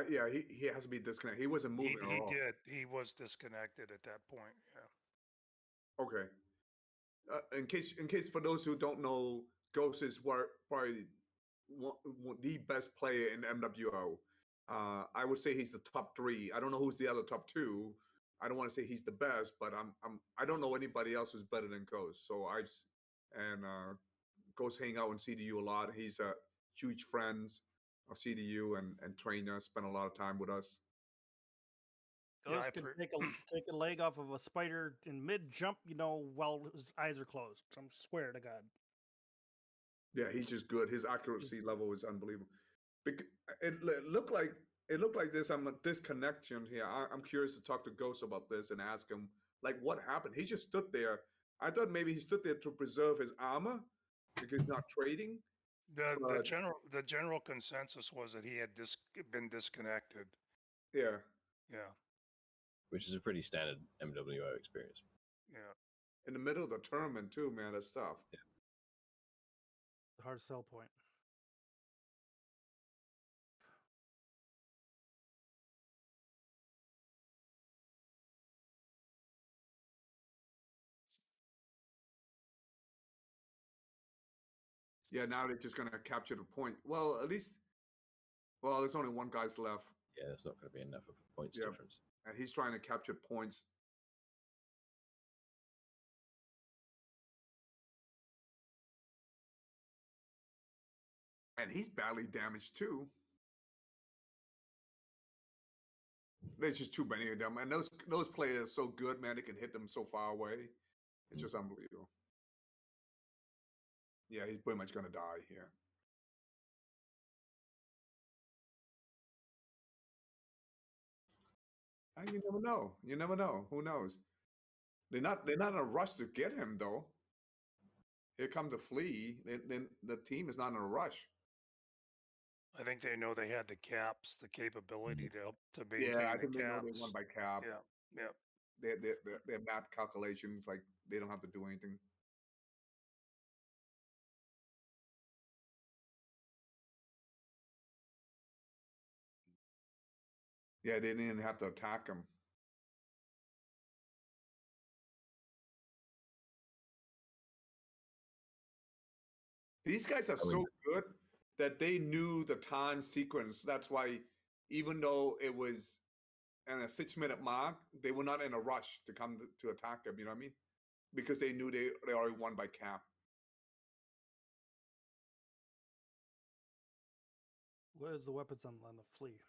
Yeah, he has to be disconnected. He wasn't moving at He all. did. He was disconnected at that point. Yeah. Okay. In case for those who don't know, Ghost is probably the best player in MWO. I would say he's the top 3. I don't know who's the other top 2. I don't want to say he's the best, but I don't know anybody else who's better than Ghost. So Ghost hang out in CDU a lot. He's a huge friend of CDU and trainer. Spent a lot of time with us. Ghost can take a leg off of a spider in mid jump, while his eyes are closed. I swear to God. Yeah, he's just good. His accuracy level is unbelievable. It looked like there's some disconnection here. I'm curious to talk to Ghost about this and ask him like what happened. He just stood there. I thought maybe he stood there to preserve his armor because he's not trading. The general consensus was that he had been disconnected. Yeah. Yeah. Which is a pretty standard MWO experience. Yeah. In the middle of the tournament too, man. That's tough. Yeah. The hard sell point. Yeah, now they're just gonna capture the point. Well, at least, there's only one guy's left. Yeah, that's not going to be enough of a points difference. And he's trying to capture points. And he's badly damaged too. There's just too many of them, and those players are so good, man. They can hit them so far away. It's just unbelievable. Yeah, he's pretty much gonna die here. And you never know. You never know. Who knows? They're not in a rush to get him though. Here come the flea. Then the team is not in a rush. I think they know they had the caps, the capability to maintain Yeah, I the think they know caps. they won by cap. Yeah. Their math calculations, like they don't have to do anything. Yeah, they didn't even have to attack him. These guys are so good that they knew the time sequence. That's why, even though it was in a 6-minute mark, they were not in a rush to come to attack him. You know what I mean? Because they knew they already won by cap. What is the weapons on the flea?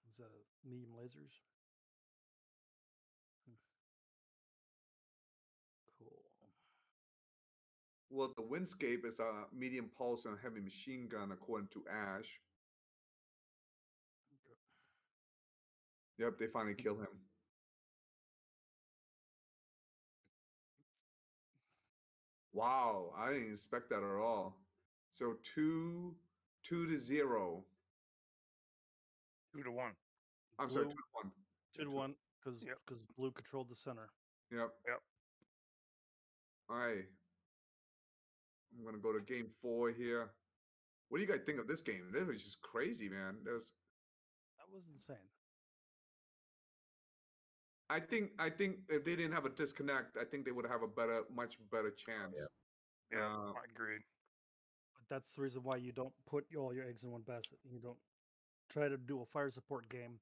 Is that a medium lasers? Cool. Well, the Windscape is a medium pulse and heavy machine gun, according to Ash. Okay. Yep, they finally kill him. Wow, I didn't expect that at all. So 2-0. 2-1. I'm sorry, 2-1. 2-1, because blue controlled the center. Yep. All right. I'm gonna go to game 4 here. What do you guys think of this game? This was just crazy, man. That was insane. I think if they didn't have a disconnect, I think they would have a much better chance. Yeah, I agreed. But that's the reason why you don't put all your eggs in one basket. You don't try to do a fire support game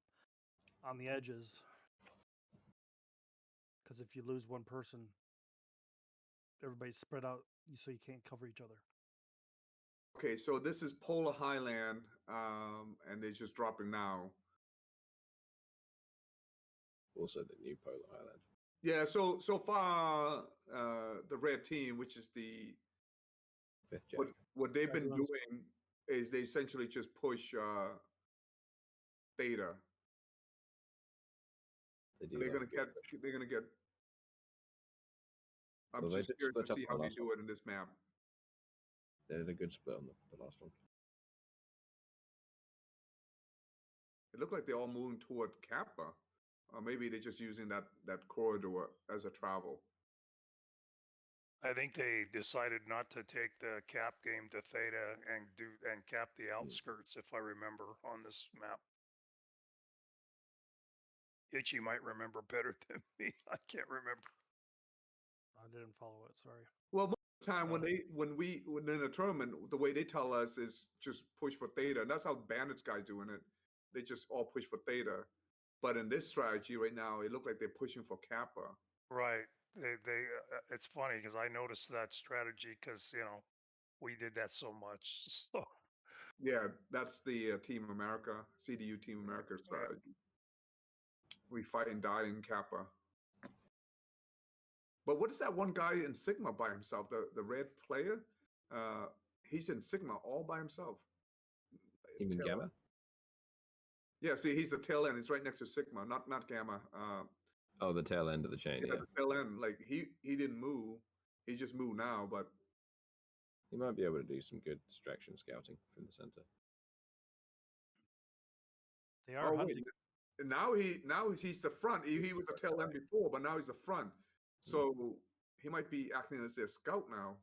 on the edges, because if you lose one person, everybody's spread out, so you can't cover each other. Okay, so this is Polar Highland, and they're just dropping now. Also, the new Polar Highland. Yeah, so far, the red team, which is the 5th gen, what they've been doing is they essentially just push theta. They do. They're like gonna a good get. push. They're gonna get. I'm Well, they just did curious to split up see on how they last do it in this map. They did a good split on the last one. It looked like they're all moving toward Kappa, or maybe they're just using that corridor as a travel. I think they decided not to take the cap game to theta and cap the outskirts, if I remember, on this map. Itchy might remember better than me. I can't remember. I didn't follow it. Sorry. Well, most of the time when in a tournament, the way they tell us is just push for theta, and that's how Bandits guys doing it. They just all push for theta. But in this strategy right now, it looked like they're pushing for Kappa. Right. They it's funny because I noticed that strategy because we did that so much. So Yeah, that's the Team America, CDU Team America strategy. We fight and die in Kappa. But what is that one guy in Sigma by himself? The red player? He's in Sigma all by himself. You mean Tail Gamma? end. Yeah, see, he's the tail end. He's right next to Sigma, not Gamma. Oh, the tail end of the chain. Yeah, the tail end. Like he didn't move. He just moved now, but he might be able to do some good distraction scouting from the center. They are hunting. Wait. Now he's the front. He was the tail end before, but now he's the front. So he might be acting as their scout now.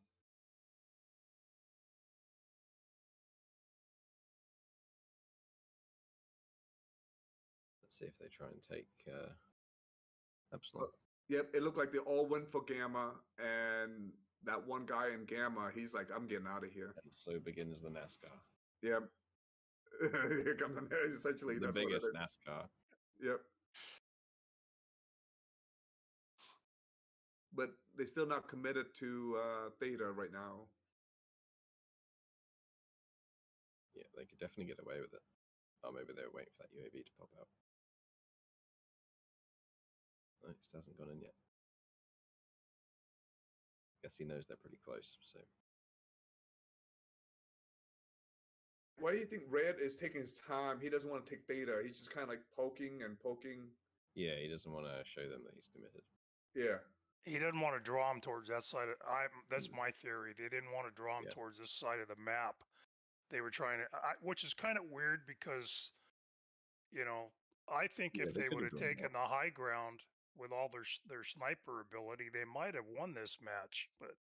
Let's see if they try and take Epsilon. Yep, it looked like they all went for Gamma, and that one guy in Gamma, he's like, I'm getting out of here. And so begins the NASCAR. Yep. Here comes essentially The that's biggest what it is. NASCAR. Yep. But they're still not committed to Theta right now. Yeah, they could definitely get away with it. Or maybe they're waiting for that UAV to pop out. No, it still hasn't gone in yet. Guess he knows they're pretty close, so. Why do you think Red is taking his time? He doesn't want to take Theta. He's just kind of like poking and poking. Yeah, he doesn't want to show them that he's committed. Yeah. he doesn't want to draw him towards that side. That's my theory. They didn't want to draw him towards this side of the map. They were trying to, which is kind of weird because, I think if they they could would have have drawn taken the high ground with all their sniper ability, they might have won this match. But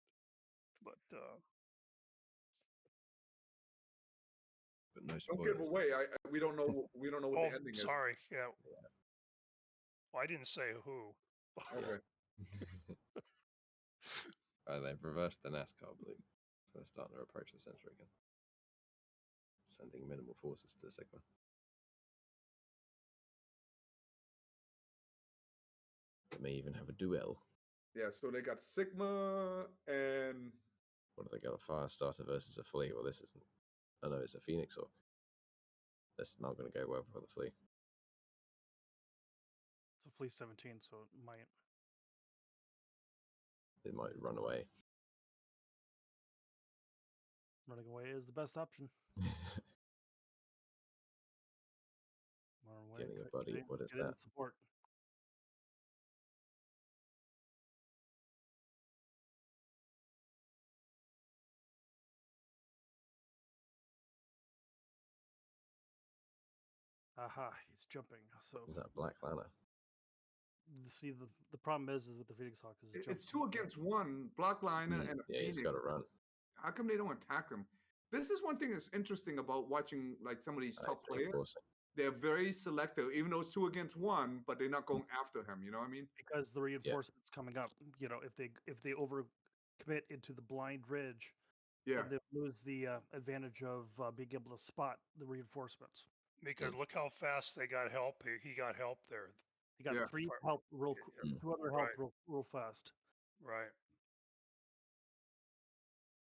no Don't spoilers. give away. We don't know. We don't know what the ending is. Sorry. Yeah. Well, I didn't say who. Okay. They've reversed the NASCAR blue, so they're starting to approach the center again, sending minimal forces to Sigma. They may even have a duel. Yeah, so they got Sigma and What do they got? A fire starter versus a flea? Well, this isn't. Oh no, it's a Phoenix Hawk. That's not going to go well for the flea. It's a Flea 17, so it might. It might run away. Running away is the best option. Run away, Getting a buddy. What is get in that? support. Aha, he's jumping. So Is that Black Lana? see the problem is with the Phoenix Hawk is it's 2 against 1. Block Liner and a Yeah, Phoenix. he's got to run. How come they don't attack him? This is one thing that's interesting about watching like some of these top players. Reinforcing. They're very selective, even though it's 2 against 1, but they're not going after him. You know what I mean? because the reinforcements coming up. If they over commit into the blind ridge, Yeah. then they lose the advantage of being able to spot the reinforcements. Because look how fast they got help. He got help there. He got Yeah. 3 help real, 2 other help Right. real fast. Right.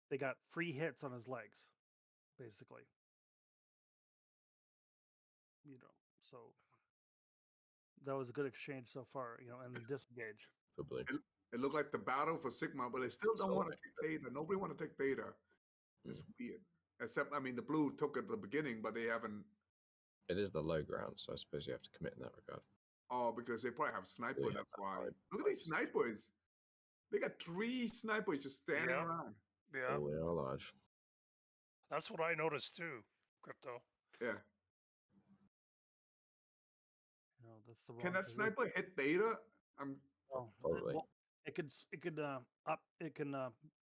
They got free hits on his legs, basically. So that was a good exchange so far. And the disengage. For blue. It looked like the battle for Sigma, but they still don't want to take Theta. Nobody want to take Theta. It's weird. Except, I mean, the blue took it at the beginning, but they haven't It is the low ground, so I suppose you have to commit in that regard. Oh, because they probably have sniper. Yeah, That's that why. hard Look at these post. snipers. They got 3 snipers just standing Yep. around. Yeah, Oh, they are large. that's what I noticed too, Crypto. Yeah. You know, that's the wrong Can that position. sniper hit Theta? I'm Oh, Probably. it can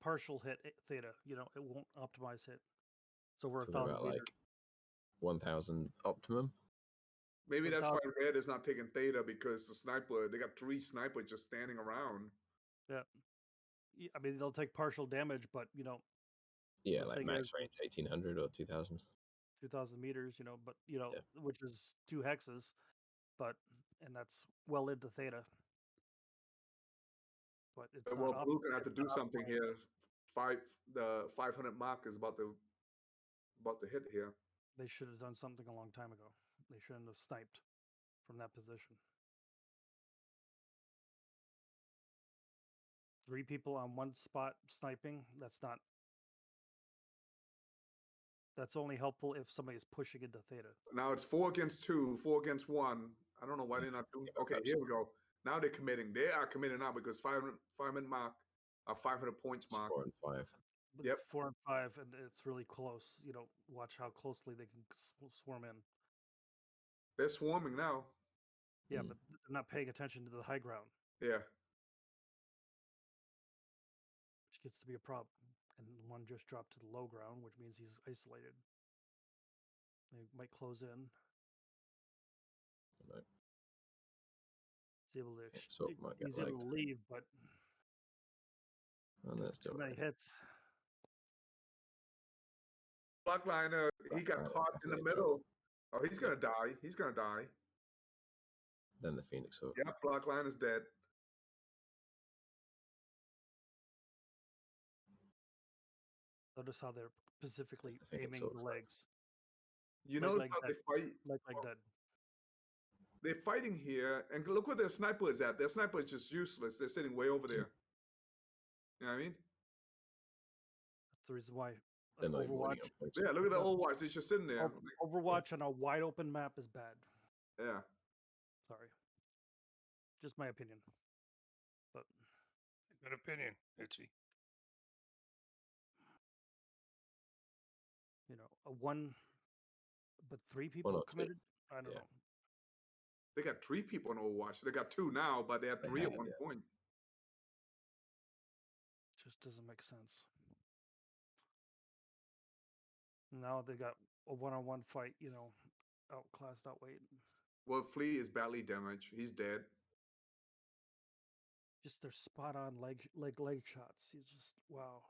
partial hit theta. You know, it won't optimize hit. So we're Talking 1,000 about meters. like 1,000 optimum. maybe that's 1,000. why Red is not taking Theta because the sniper. They got 3 snipers just standing around. Yeah. I mean, they'll take partial damage, but you know, Yeah, the like thing max is, range 1,800 or 2,000. 2,000 meters. You know, but you know, Yeah. which is 2 hexes, and that's well into theta. But it's not Well, Blue gonna have to it's do not something optimized. here. The 500 mark is about to hit here. They should have done something a long time ago. They shouldn't have sniped from that position. 3 people on one spot sniping. That's only helpful if somebody is pushing into theta. Now it's 4 against 2, 4 against 1. I don't know why Yeah, they're not doing. give it Okay, reps. here we go. Now they're committing. They are committing now because 500 mark, 500 points It's mark. 4 and 5. But Yep. it's 4 and 5, and it's really close. You know, watch how closely they can swarm in. They're swarming now. Yeah, Mm. but they're not paying attention to the high ground, Yeah. which gets to be a problem. And one just dropped to the low ground, which means he's isolated. They might close in. No. He's able to. So it might get He's able to lagged. leave, but And there's too still many hits. Blackliner, he got Blackliner caught in the definitely in middle. trouble. Oh, he's gonna die. He's gonna die. Then the Phoenix Hawk. Yep, Blackliner's dead. Notice how they're specifically the Phoenix aiming Hawk's the like- legs. You Leg, know leg, how they fight? Like dead. They're fighting here, and look where their sniper is at. Their sniper is just useless. They're sitting way over there. You know what I mean? That's the reason why They're not even winning Overwatch. on points. Yeah, look at the No. Overwatch. They're just sitting there. Overwatch on a wide open map is bad. Yeah. Sorry. Just my opinion. But Good opinion, Itchy. you know, but 3 people or 2. committed. I don't Yeah. know. They got 3 people on Overwatch. They got 2 now, but they had They 3 at had, one yeah. point. Just doesn't make sense. Now they got a one-on-one fight. You know, outclassed, outweighed. Well, Flea is badly damaged. He's dead. Just their spot on leg shots. You just wow.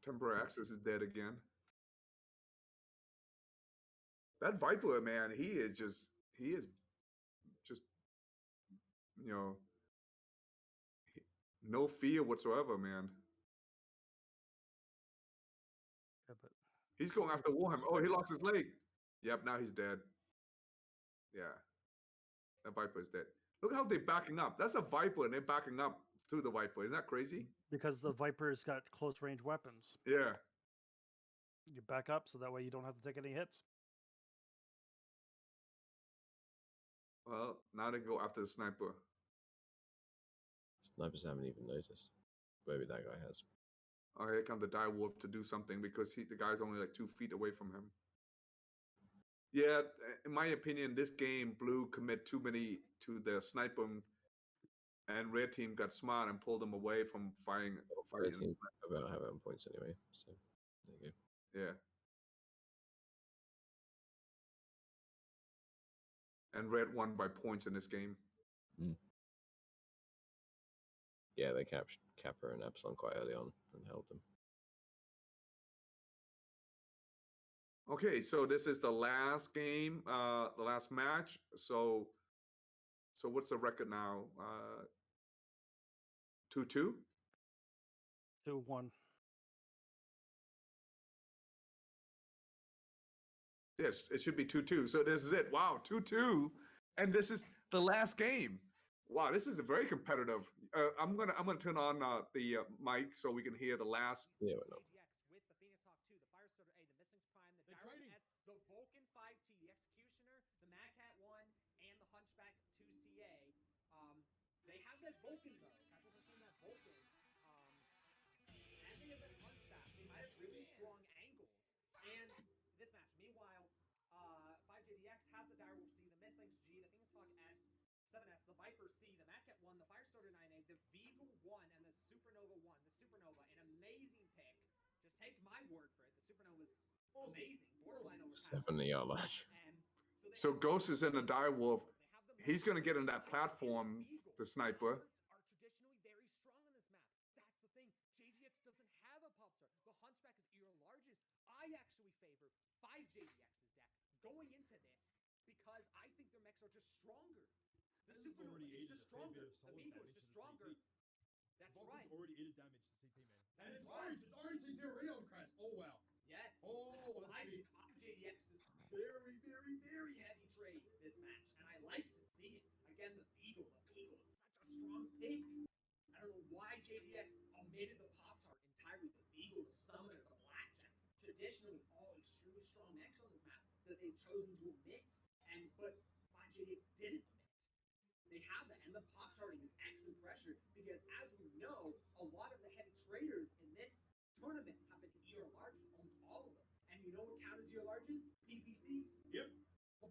Temporary access is dead again. That Viper, man, he is just, you know, no fear whatsoever, man. Yeah, but He's going after Warhammer. Oh, he lost his leg. Yep, now he's dead. Yeah. That Viper is dead. Look how they're backing up. That's a Viper, and they're backing up to the Viper. Isn't that crazy? because the Viper's got close range weapons. Yeah. You back up so that way you don't have to take any hits. Well, now they go after the sniper. Snipers haven't even noticed. Maybe that guy has. Oh, here comes the dire wolf to do something because the guy's only like 2 feet away from him. Yeah, in my opinion, this game, Blue commit too many to the sniper, and Red team got smart and pulled them away from fighting. Red team about have it on points anyway. So there you go. Yeah. And Red won by points in this game. Yeah, they captured Kappa and Epsilon quite early on and held them. Okay, so this is the last game, the last match. So what's the record now? 2-2? 2-1. Yes, it should be 2-2. So this is it. Wow, 2-2, and this is the last game. Wow, this is a very competitive. I'm gonna turn on the mic so we can hear the last. Yeah, why not? have that Vulcan though. That's what we're seeing, that Vulcan. And they have that Hunchback. They might have really strong angles. And this match, meanwhile, 5JDX has the Direwolf C, the Mislinks G, the Phoenix Hawk S, 7S, the Viper C, the Mac at 1, the Firestarter 9A, the Beagle 1, and the Supernova 1. The Supernova, an amazing pick. Just take my word for it. The Supernova's amazing. Borderline overpowered. 70-yard launch. So Ghost is in the Direwolf. He's going to get in that platform, the sniper. Are traditionally very strong on this map. That's the thing. JGX doesn't have a pop star. The Hunchback is your largest. I actually favor 5JDX's deck going into this because I think their mechs are just stronger. The Supernova is just stronger. The Beagle is just stronger. That's right. Vulcan's already added damage to CT, man. And That's it's right. orange. It's orange CT already on Crash. Oh, wow. Yes. Oh, that's big. 5JDX's very, very, very heavy trade this match, and I like to see it. Again, the Beagle. The Beagle is such a strong pick. I don't know why JDX omitted the Pop-Tart entirely. The Beagle, the Summoner, the Blackjack. Traditionally, all extremely strong mechs on this map that they've chosen to omit, but 5JDX didn't omit. They have that, and the Pop-Tarting is excellent pressure because, as we know, a lot of the heavy traders in this tournament have been ER larges, almost all of them. And you know what counts as ER larges? PPCs. Yep.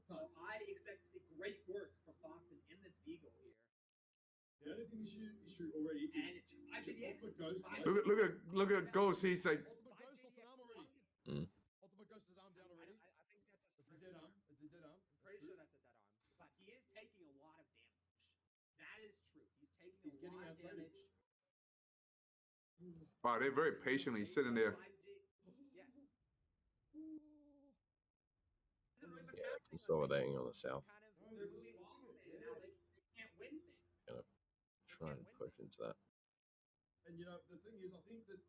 So I expect to see great work from Boxen in this Beagle here. The only thing issue already And is Ultimate Ghost. Look at Ghost. He's like, Ultimate Ghost lost an arm already. Mm. Ultimate Ghost is arm down already. I think that's a It's a dead arm. It's a dead arm. I'm pretty sure that's a dead arm. But he is taking a lot of damage. That is true. He's taking He's a lot of getting damage. wow, they're very patiently sitting there. 5G. Yes. Yeah, consolidating on the south. They're moving forward, and now they can't win things. Gonna try and push into that. And you know, the thing is, I think that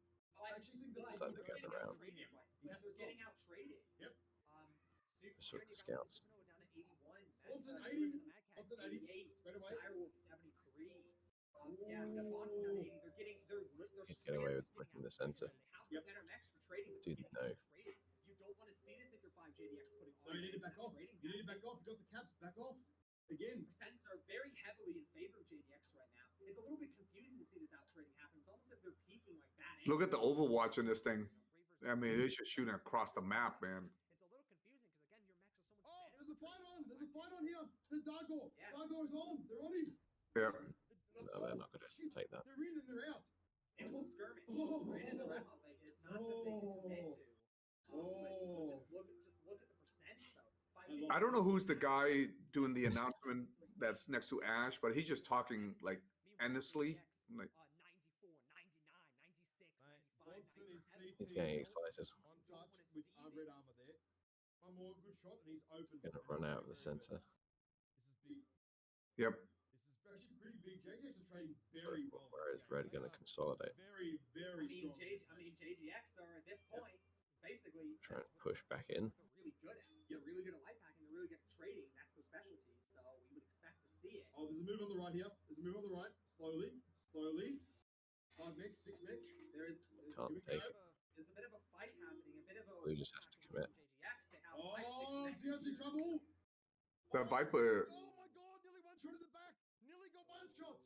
I actually think that But So they're getting going around. out-traded, right? He has They're to getting stop. out-traded. Yep. Sort of Supernova scouts. down to 81. Olsen, Mad 80. Dog, the Mad Cat, Olsen, 80. 88. Straight away. Direwolf 73. Yeah, the Bonds down to 80. They're getting Can't get away with pushing the center. They have better mechs for trading. But Dude, they're no. getting out-traded. You don't want to see this if you're 5JDX putting all No, you need to your back eggs in off. the trading You need to basket. back off. You got the caps. Back off. Again. Percents are very heavily in favor of JDX right now. It's a little bit confusing to see this out trading happen. It's almost as if they're peaking like that. Look at the Overwatch in this thing. I mean, they're just shooting across the map, man. It's a little confusing because again, your mechs are so much Oh, better. there's a fight on. There's a fight on here. The Dargor. Yes. Dargor's on. They're on him. Yeah. No, they're not going to Shit. take that. They're in and they're out. It was a skirmish. Oh. Right in the left. Like, it's not something they can commit to. Oh. But just look at the percent though. 5G I don't know who's the guy doing the announcement that's next to Ash, but he's just talking like endlessly. Like, 94, 99, 96, 95, Olsen is 97. He's getting excited. on touch with red armor there. One more good shot and he's open. Gonna run out of the center. This is big. yep. This is actually pretty big. JJX is trading very well. Whereas Red going to consolidate. Very, very strong. JGX are at this point basically Try and that's push back in. what they're really good at. They're really good at light packing. They're really good at trading. That's their specialty. So we would expect to see it. Oh, there's a move on the right here. There's a move on the right. Slowly. 5 mechs, 6 mechs. There's Can't a take bit it. of a bit of a fight happening. A bit of a Blue just has to commit. JGX. They have Oh, 5, 6 mechs. Zeus in trouble. The Viper. Oh my god, nearly one shot in the back. Nearly got one shot.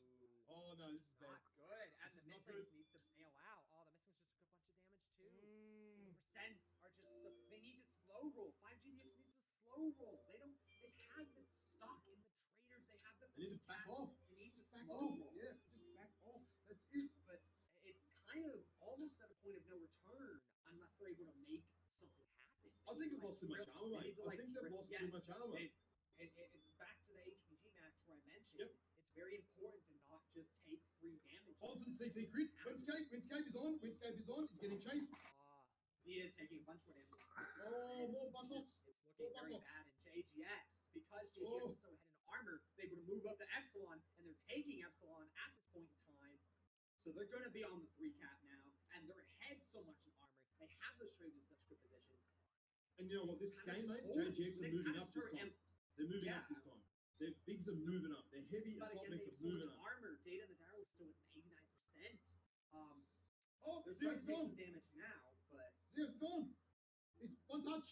Oh no, this is bad. Not good. And This the is not Mislinks good. needs to nail out. Oh, the Mislinks just took a bunch of damage too. Mm. Percents are just so, they need to slow roll. 5GDX needs to slow roll. They have the stock in the traders. They have the They need to back cats. off. They need to Just back slow off. roll. Yeah, just back off. That's it. But it's kind of almost at a point of no return unless they're able to make something happen. I think they've lost too much armor, They mate. need to, I think they've lost too much armor. It's back to the HPG match where I mentioned Yep. it's very important to not just take free damage. Olsen CT crit. Windscape is on. Windscape is on. He's getting chased. Zia is taking a bunch more damage. Oh, more buttocks. It's looking very buttocks. bad in JGX because JGX Oh. is so ahead in armor. They able to move up to Epsilon, and they're taking Epsilon at this point in time. So they're going to be on the 3 cap now, and they're ahead so much in armor. They have those trades in such good positions. And you know what? This Kinda game, mate, just hold it. JGX are They moving kinda up this start time. em- They're moving Yeah. up this time. Their bigs are moving up. Their heavy But assault again, mechs they are have so moving much up. armor. Data and the Direwolf still at 89%. Oh, They're Zeus starting to take gone. some damage now, but Zeus gone. He's one touch.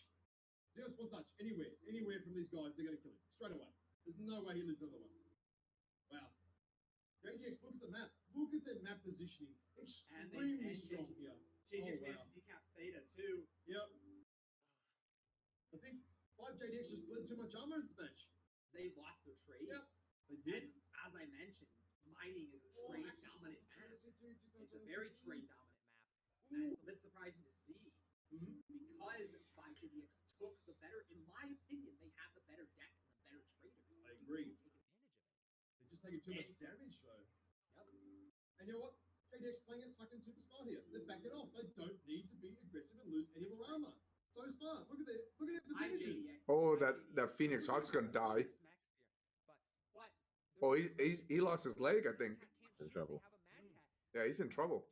Zeus one touch. Anywhere from these guys, they're going to kill him straight away. There's no way he lives another one. Wow. JGX the map. Look at their map positioning. And Extremely strong here. JJX wow. managed to decap Theta too. Yep. I think 5JDX just bled too much armor into the match. They lost their trades. Yep, they did. And as I mentioned, mining is a trade dominant map. It's a very trade dominant map. And it's a bit surprising to see because 5JDX took the better, in my opinion, they have the better deck and the better traders. I agree. Take advantage of it. They're just taking too much damage though. Yep. And you know what? JDX playing it fucking super smart here. They're backing off. They don't need to be aggressive and lose any more armor. So smart. Look at their percentages. Oh, that Phoenix Hawk's gonna die. Oh, he lost his leg, I think. He's in trouble. Yeah, he's in trouble.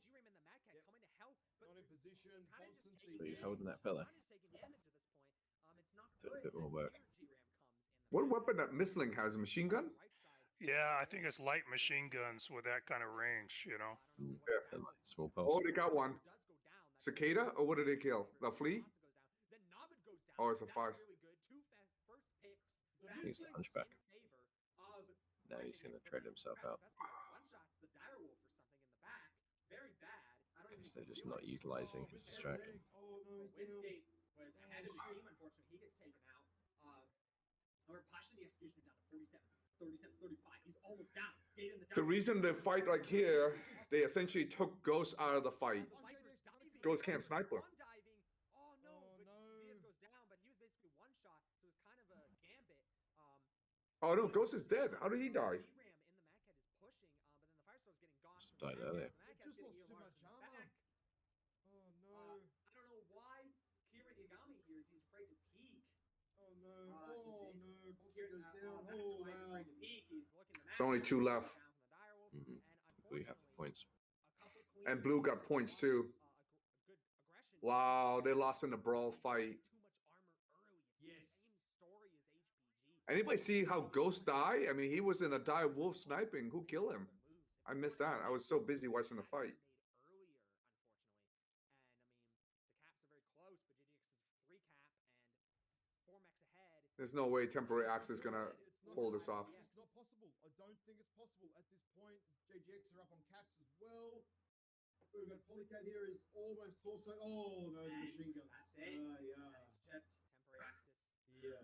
Not in position. Constancy. But he's holding that pillar. Doing a bit more work. What weapon that Missling has? A machine gun? Yeah, I think it's light machine guns with that kind of range, you know. And small Oh, pulse. they got one. Cicada? Or what did they kill? The flea? Oh, it's a fast. He's the hunchback. Now he's going to trade himself out. Because they're just not utilizing his distraction. Oh no, he's down. Winsgate was ahead of his team, unfortunately. He gets taken out. Or Passion the Executioner down to 47, 35. He's almost down. Data in the The reason they fight like here, they essentially took Ghost out of the fight. Ghost can't snipe her. Oh no, but Zeus goes down, but he was basically one shot, so it was kind of a gambit. Oh no, Ghost is dead. How did he die? G-Ram in the Mad Cat is pushing, but then the Firestar's getting gone. Just from the died Mad earlier. Cat. The Mad They Cat's just getting lost too EMR much back. armor. Oh no. I don't know why Kieran Yagami here is he's afraid to peek. Oh no. Uh, Oh J- no. Bolton Kieran, goes down. that's Oh why he's wow. afraid to peek. He's looking the It's only two left. down from the Direwolf, Mhm. and We have the points. a couple And clean Blue got points too. a good aggression. Wow, they lost in the brawl fight. Too much armor early. It's Yes. the same story as HPG. Anybody see how Ghost died? I mean, he was in a dire wolf sniping. Who killed him? I missed that. I was so busy watching the fight. Earlier, unfortunately, and I mean the caps are very close, but JDX is 3 cap and 4 max ahead. There's no way temporary axe is gonna It's not pull this off. It's not possible. I don't think it's possible at this point. JGX are up on caps as well. We've got Polycat here is almost torso. Oh no, the And machine guns. that's it. Yeah. It's just temporary axis. Yeah.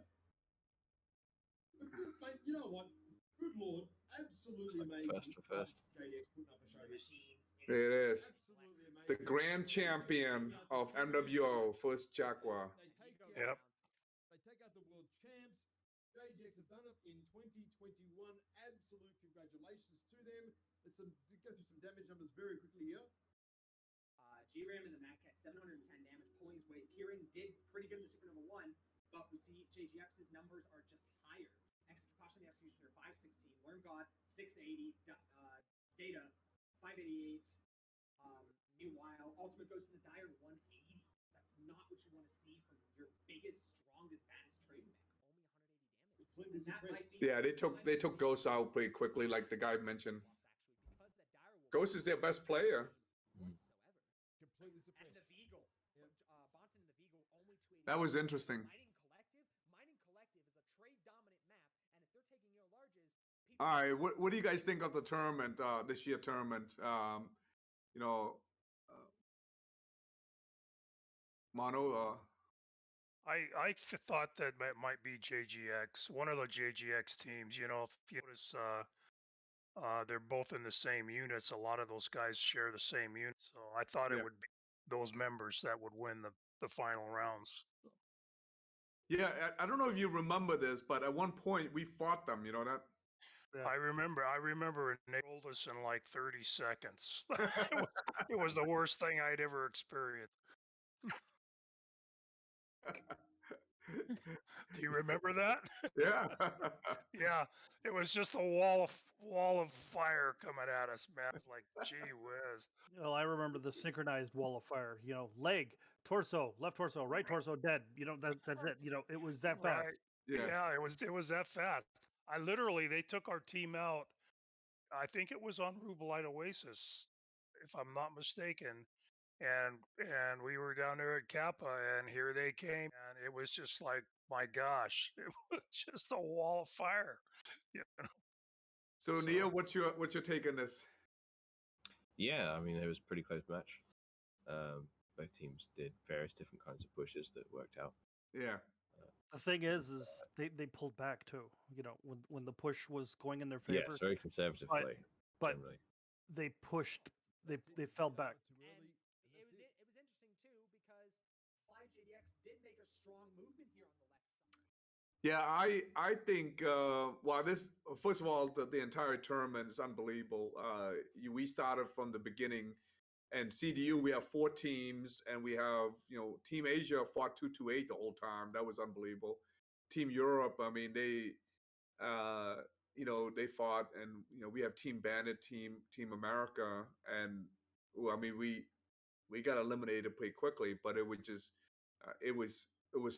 But good, mate, you know what? Good lord, absolutely It's like amazing. first for first. JDX putting up a show here. Machines. It is. Absolutely amazing. The grand champion of MWO, first Jaguar. They take Yep. They take out the world champs. JGX have done it in 2021. Absolute congratulations to them. Let's go through some damage numbers very quickly here. G-Ram in the Mad Cat, 710 damage, pulling his weight. Kieran did pretty good in the Supernova 1, but we see JGX's numbers are just higher. Caution the Executioner, 516. Worm God, 680. Data, 588. Meanwhile, Ultimate goes to the Dire, 180. That's not what you want to see from your biggest, strongest, baddest trade mech. Only 180 damage. Completely And that might suppressed. be- Yeah, they took Ghost out pretty quickly, like the guy mentioned. Because the Dire Wolf Ghost is their best player. whatsoever. Completely And suppressed. the Beagle. Yep. Bonson and the Beagle only 280. That was interesting. Mining Collective is a trade dominant map, and if they're taking your larges, people All right, what do you guys think of the tournament, this year tournament? You know, Mono, Thought that might be JGX, one of the JGX teams. You know, if you notice, they're both in the same units. A lot of those guys share the same units, so I thought Yeah. it would be those members that would win the final rounds. yeah, I don't know if you remember this, but at one point we fought them. You know that? Yeah. I remember, and they rolled us in like 30 seconds. It was the worst thing I'd ever experienced. Do you remember that? Yeah. Yeah, it was just a wall of fire coming at us, man. It's like, gee whiz. Well, I remember the synchronized wall of fire. You know, leg, torso, left torso, right torso, dead. You know, that's it. You know, it was that fast. Right. Yeah. Yeah, it was that fast. They took our team out. I think it was on Rubelite Oasis, if I'm not mistaken. And we were down there at Kappa, and here they came, and it was just like, my gosh, it was just a wall of fire. You know? So Neil, what's your take on this? Yeah, I mean, it was a pretty close match. Both teams did various different kinds of pushes that worked out. Yeah. The thing is they pulled back too. You know, when the push was going in their favor. Yes, very conservative but- play, but generally. they pushed. They fell back. Too early, And it was interesting too because 5JDX did make a strong movement here on the left side. Yeah, I think well, this first of all, the entire tournament is unbelievable. We started from the beginning, and CDU we have 4 teams, and we have Team Asia fought 228 the whole time. That was unbelievable. Team Europe, I mean they fought, and we have Team Bandit, Team America, and well, I mean we got eliminated pretty quickly, but it was just it was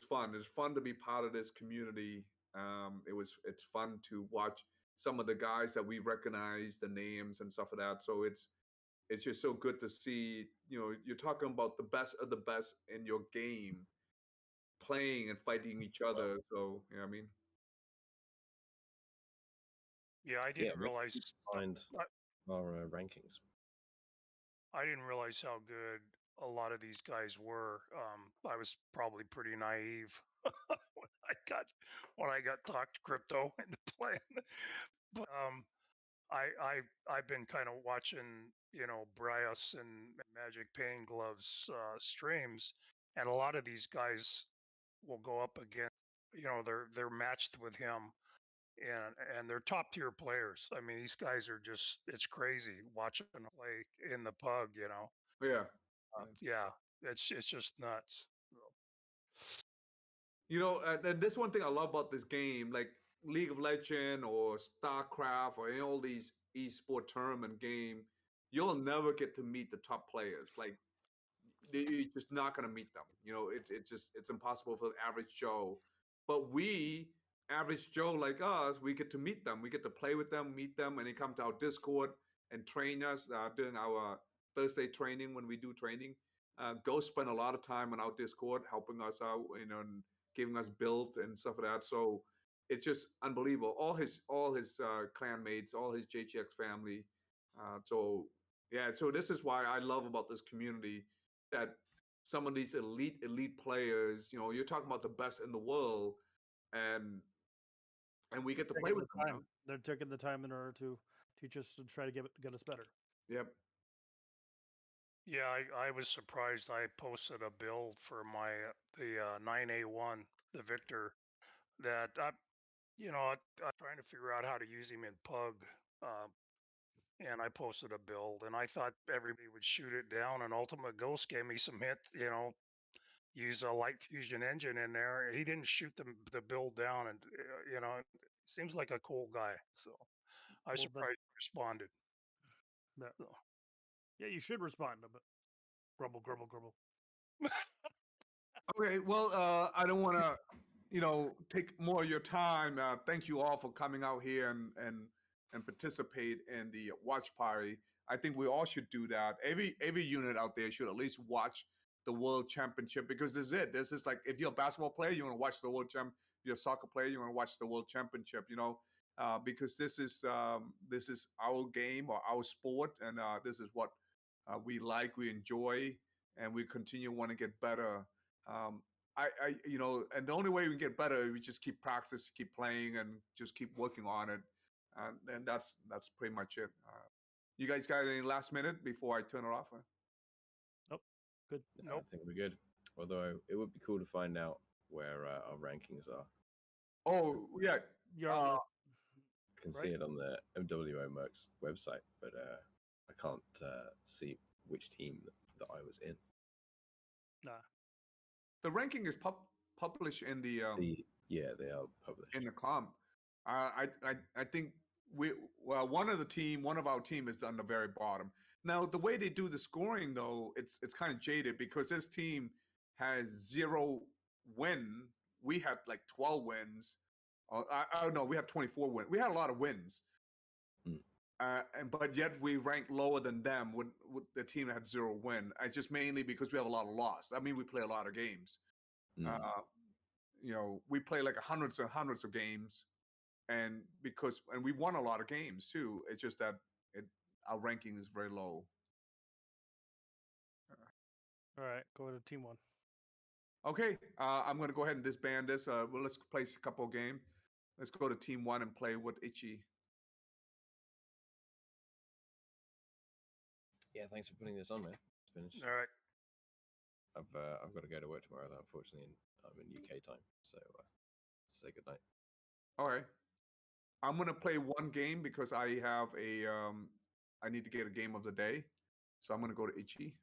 fun. It's fun to be part of this community. It's fun to watch some of the guys that we recognize the names and stuff of that. So it's just so good to see. You're talking about the best of the best in your game, playing and fighting each other. So I mean, Yeah, I didn't realize. Find our rankings. I didn't realize how good a lot of these guys were. I was probably pretty naive when I got talked crypto into playing. But I've been kind of watching Bryos and Magic Pain Gloves streams, and a lot of these guys will go up against they're matched with him, and they're top tier players. I mean, these guys are just, it's crazy watching them play in the pug. yeah. Yeah, it's just nuts. And this one thing I love about this game, like League of Legend or StarCraft or all these esport tournament game, you'll never get to meet the top players. Like you're just not going to meet them. It's impossible for the average Joe. But we, average Joe like us, we get to meet them. We get to play with them, meet them, and they come to our Discord and train us during our Thursday training when we do training. Go spend a lot of time on our Discord helping us out, and giving us build and stuff like that. So it's just unbelievable. All his clan mates, all his JGX family. So yeah, so this is why I love about this community, that some of these elite players, you're talking about the best in the world, and we get to play with them. They're taking the time in order to teach us and try to get us better. Yep. Yeah, I was surprised. I posted a build for the 9A1, the Victor, that I'm trying to figure out how to use him in Pug, and I posted a build, and I thought everybody would shoot it down, and Ultimate Ghost gave me some hints, use a light fusion engine in there. He didn't shoot the build down, and seems like a cool guy. So I was surprised he responded. Yeah. So. Yeah, you should respond to it. Grumble. Okay, well, I don't want to, take more of your time. Thank you all for coming out here and participate in the watch party. I think we all should do that. Every unit out there should at least watch the World Championship, because this is it. This is like, if you're a basketball player, you want to watch the World Champ. If you're a soccer player, you want to watch the World Championship. Because this is our game or our sport, and this is what we like, we enjoy, and we continue to want to get better. And the only way we can get better is we just keep practice, keep playing, and just keep working on it. And that's pretty much it. You guys got any last minute before I turn it off? Nope. Good. Nope. I think we're good. Although it would be cool to find out where our rankings are. Oh yeah, You're can see it on the MWO Mercs website, but I can't see which team that I was in. Nah. The ranking is published in the they are published in the comp. I think one of our team is on the very bottom. Now the way they do the scoring though, it's kind of jaded, because this team has 0 win. We had like 12 wins. I don't know. We had 24 wins. We had a lot of wins. But yet we rank lower than them with the team that had 0 win. It's just mainly because we have a lot of loss. I mean, we play a lot of games. We play like hundreds and hundreds of games, and we won a lot of games too. It's just that our ranking is very low. All right, go to team 1. Okay, I'm gonna go ahead and disband this. Well, let's play a couple game. Let's go to team 1 and play with Ichi. Yeah, thanks for putting this on, man. It's finished. All right. I've got to go to work tomorrow, though, unfortunately, I'm in UK time. So say goodnight. All right. I'm gonna play one game because I have I need to get a game of the day, so I'm gonna go to Ichi.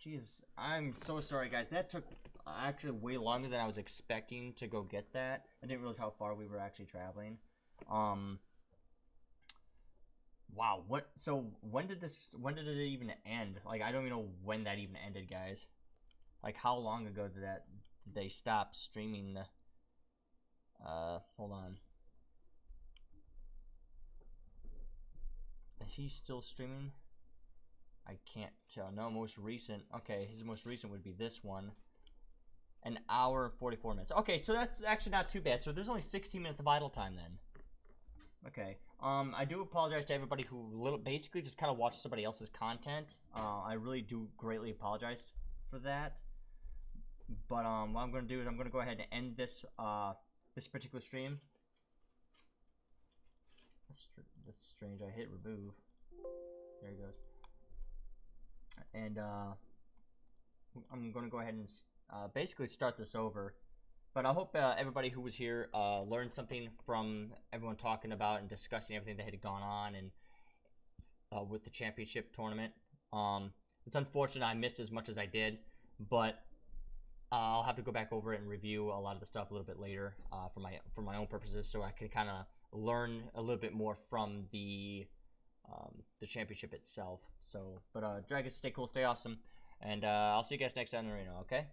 Jeez, I'm so sorry, guys. That took actually way longer than I was expecting to go get that. I didn't realize how far we were actually traveling. Wow. What? So when did it even end? Like, I don't even know when that even ended, guys. Like, how long ago did they stop streaming the? Hold on. Is he still streaming? I can't tell. No, most recent. Okay, his most recent would be this one. An hour and 44 minutes. Okay, so that's actually not too bad. So there's only 16 minutes of idle time then. Okay. I do apologize to everybody who basically just kind of watched somebody else's content. I really do greatly apologize for that. But what I'm going to do is I'm going to go ahead and end this this particular stream. That's strange. I hit remove. There he goes. And I'm going to go ahead and basically start this over. But I hope everybody who was here learned something from everyone talking about and discussing everything that had gone on and with the championship tournament. It's unfortunate I missed as much as I did, but I'll have to go back over it and review a lot of the stuff a little bit later for my own purposes, so I can kind of learn a little bit more from the championship itself. So, but Dragons, stay cool, stay awesome, and I'll see you guys next time in the arena. Okay.